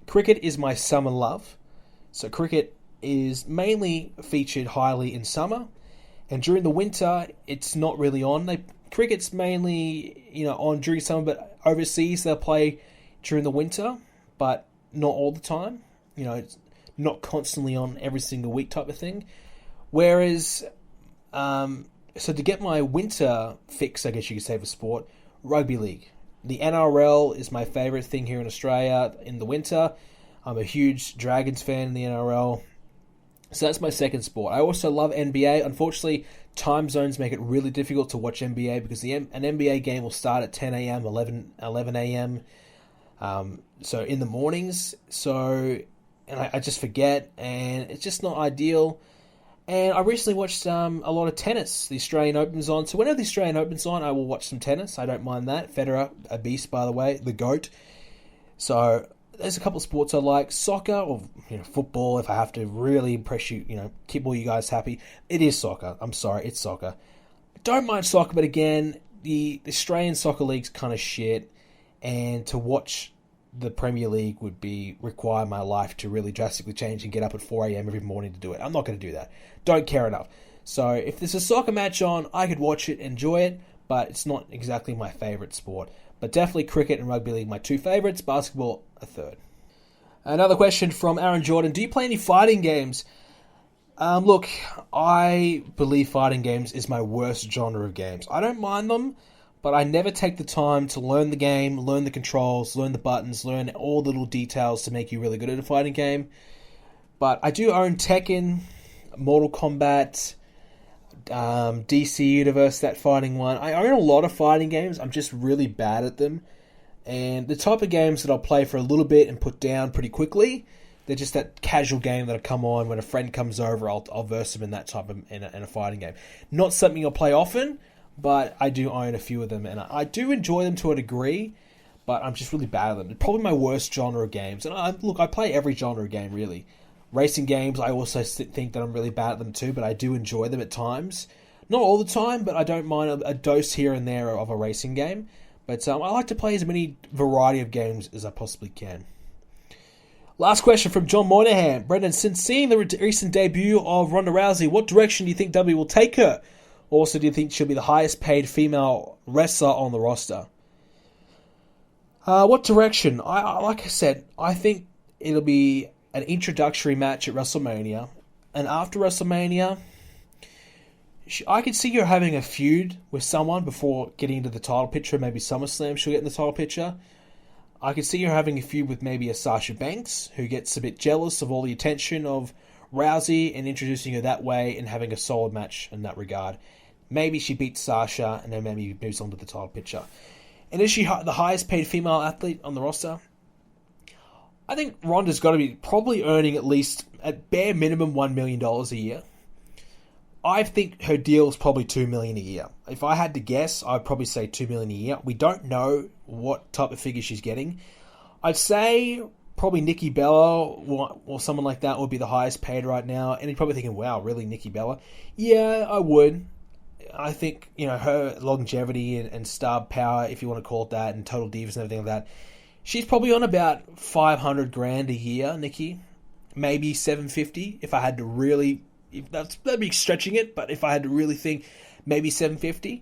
Cricket is my summer love. So cricket is mainly featured highly in summer, and during the winter, it's not really on. Cricket's mainly, on during summer, but overseas they'll play during the winter, but not all the time. It's not constantly on every single week type of thing. Whereas, so to get my winter fix, I guess you could say, for sport, rugby league. The NRL is my favourite thing here in Australia in the winter. I'm a huge Dragons fan in the NRL. So that's my second sport. I also love NBA. Unfortunately, time zones make it really difficult to watch NBA because an NBA game will start at 10 a.m., 11 a.m. So in the mornings. And I just forget, and it's just not ideal. And I recently watched a lot of tennis. The Australian Open's on. So whenever the Australian Open's on, I will watch some tennis. I don't mind that. Federer, a beast, by the way, the GOAT. So there's a couple of sports I like. Soccer or football, if I have to really impress you, keep all you guys happy. It is soccer. I'm sorry, it's soccer. I don't mind soccer, but again, the Australian Soccer League's kind of shit. And to watch the Premier League would require my life to really drastically change and get up at 4 a.m. every morning to do it. I'm not going to do that. Don't care enough. So if there's a soccer match on, I could watch it, enjoy it, but it's not exactly my favourite sport. But definitely cricket and rugby league, my two favourites. Basketball, a third. Another question from Aaron Jordan. Do you play any fighting games? Look, I believe fighting games is my worst genre of games. I don't mind them, but I never take the time to learn the game, learn the controls, learn the buttons, learn all the little details to make you really good at a fighting game. But I do own Tekken, Mortal Kombat, DC Universe, that fighting one. I own a lot of fighting games. I'm just really bad at them. And the type of games that I'll play for a little bit and put down pretty quickly, they're just that casual game that'll come on when a friend comes over. I'll verse them in that type of in a fighting game. Not something I'll play often, but I do own a few of them, and I do enjoy them to a degree, but I'm just really bad at them. It's probably my worst genre of games. And I play every genre of game, really. Racing games, I also think that I'm really bad at them too, but I do enjoy them at times. Not all the time, but I don't mind a dose here and there of a racing game. But I like to play as many variety of games as I possibly can. Last question from John Moynihan. Brendan, since seeing the recent debut of Ronda Rousey, what direction do you think W will take her? Also, do you think she'll be the highest paid female wrestler on the roster? What direction? Like I said, I think it'll be an introductory match at WrestleMania. And after WrestleMania, I could see her having a feud with someone before getting into the title picture. Maybe SummerSlam she'll get in the title picture. I could see her having a feud with maybe a Sasha Banks, who gets a bit jealous of all the attention of Rousey and introducing her that way and having a solid match in that regard. Maybe she beats Sasha and then maybe moves on to the title picture. And is she the highest paid female athlete on the roster? I think Ronda's got to be probably earning at least, at bare minimum, $1 million a year. I think her deal is probably $2 million a year. If I had to guess, I'd probably say $2 million a year. We don't know what type of figure she's getting. I'd say probably Nikki Bella or someone like that would be the highest paid right now. And you're probably thinking, wow, really, Nikki Bella? Yeah, I would. I think, her longevity and star power, if you want to call it that, and Total Divas and everything like that, she's probably on about $500,000 a year, Nikki. Maybe $750,000 if I had to really. That'd be stretching it, but if I had to really think, maybe $750,000.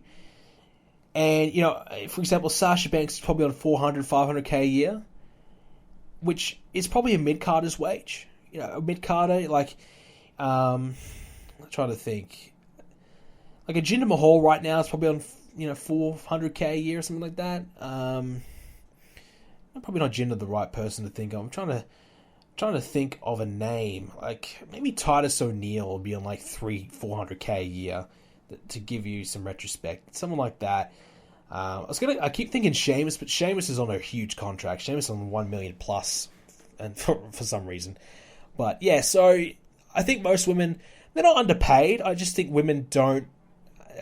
And, for example, Sasha Banks is probably on $400,000, $500,000 a year, which is probably a mid-carder's wage. A mid-carder, I'm trying to think. Like a Jinder Mahal right now is probably on, $400,000 a year or something like that. I'm probably not Jinder the right person to think of. I'm trying to think of a name. Like maybe Titus O'Neil will be on like $300,000-$400,000 a year to give you some retrospect. Someone like that. I keep thinking Sheamus, but Sheamus is on a huge contract. Sheamus is on $1 million plus, and for some reason. But yeah, so I think most women, they're not underpaid. I just think women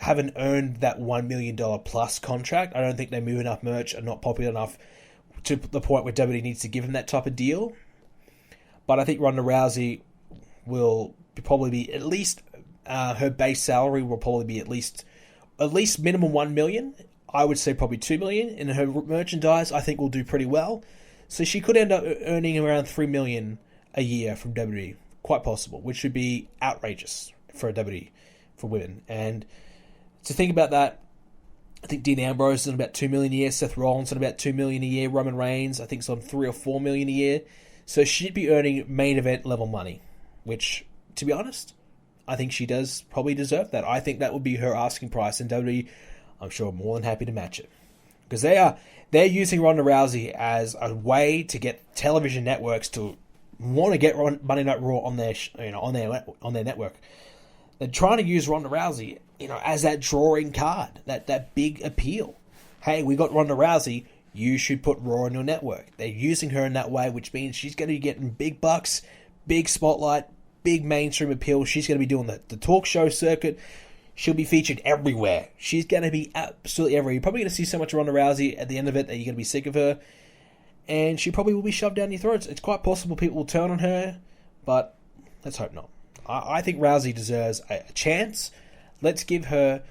haven't earned that $1 million plus contract. I don't think they move enough merch, are not popular enough to the point where WWE needs to give them that type of deal. But I think Ronda Rousey will probably be at least, her base salary will probably be at least minimum $1 million. I would say probably $2 million. And her merchandise, I think, will do pretty well. So she could end up earning around $3 million a year from WWE. Quite possible, which would be outrageous for a WWE, for women. And to think about that, I think Dean Ambrose is on about $2 million a year. Seth Rollins on about $2 million a year. Roman Reigns, I think, is on $3 or $4 million a year. So she'd be earning main event level money, which, to be honest, I think she does probably deserve that. I think that would be her asking price, and WWE, I'm sure, more than happy to match it, because they're using Ronda Rousey as a way to get television networks to want to get Monday Night Raw on their on their network. They're trying to use Ronda Rousey, as that drawing card, that big appeal. Hey, we got Ronda Rousey, you should put Raw on your network. They're using her in that way, which means she's going to be getting big bucks, big spotlight, big mainstream appeal. She's going to be doing the talk show circuit. She'll be featured everywhere. She's going to be absolutely everywhere. You're probably going to see so much Ronda Rousey at the end of it that you're going to be sick of her. And she probably will be shoved down your throats. It's quite possible people will turn on her, but let's hope not. I think Rousey deserves a chance. Let's give her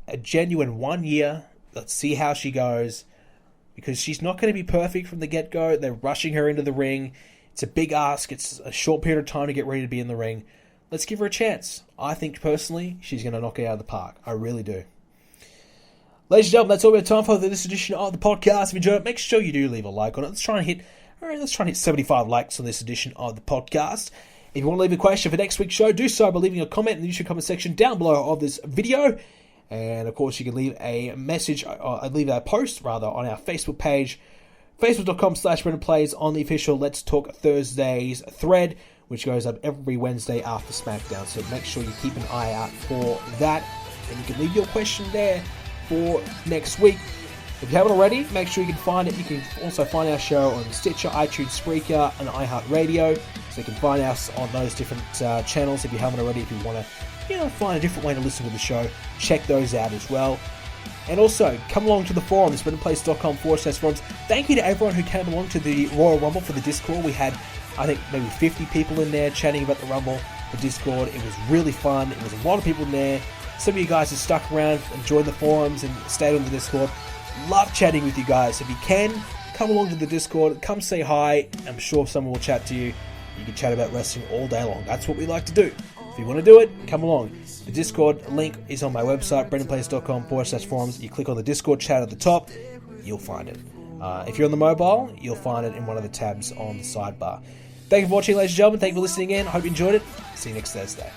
a genuine 1 year. Let's see how she goes, because she's not going to be perfect from the get-go. They're rushing her into the ring. It's a big ask. It's a short period of time to get ready to be in the ring. Let's give her a chance. I think, personally, she's going to knock it out of the park. I really do. Ladies and gentlemen, that's all we have time for this edition of the podcast. If you enjoyed it, make sure you do leave a like on it. Let's try and hit 75 likes on this edition of the podcast. If you want to leave a question for next week's show, do so by leaving a comment in the YouTube comment section down below of this video. And of course, you can leave a message, leave a post rather, on our Facebook page, facebook.com/BrendenPlayz, on the official Let's Talk Thursdays thread, which goes up every Wednesday after SmackDown. So make sure you keep an eye out for that. And you can leave your question there for next week. If you haven't already, make sure you can find it. You can also find our show on Stitcher, iTunes, Spreaker, and iHeartRadio. So you can find us on those different channels if you haven't already. If you want to, find a different way to listen to the show, check those out as well. And also, come along to the forums, BrendenPlayz.com/forums. Thank you to everyone who came along to the Royal Rumble for the Discord. We had, I think, maybe 50 people in there chatting about the Rumble, the Discord. It was really fun. It was a lot of people in there. Some of you guys have stuck around and joined the forums and stayed on the Discord. Love chatting with you guys. If you can, come along to the Discord. Come say hi. I'm sure someone will chat to you. You can chat about wrestling all day long. That's what we like to do. If you want to do it, come along. The Discord link is on my website, BrendenPlayz.com/forums. You click on the Discord chat at the top, you'll find it. If you're on the mobile, you'll find it in one of the tabs on the sidebar. Thank you for watching, ladies and gentlemen. Thank you for listening in. I hope you enjoyed it. See you next Thursday.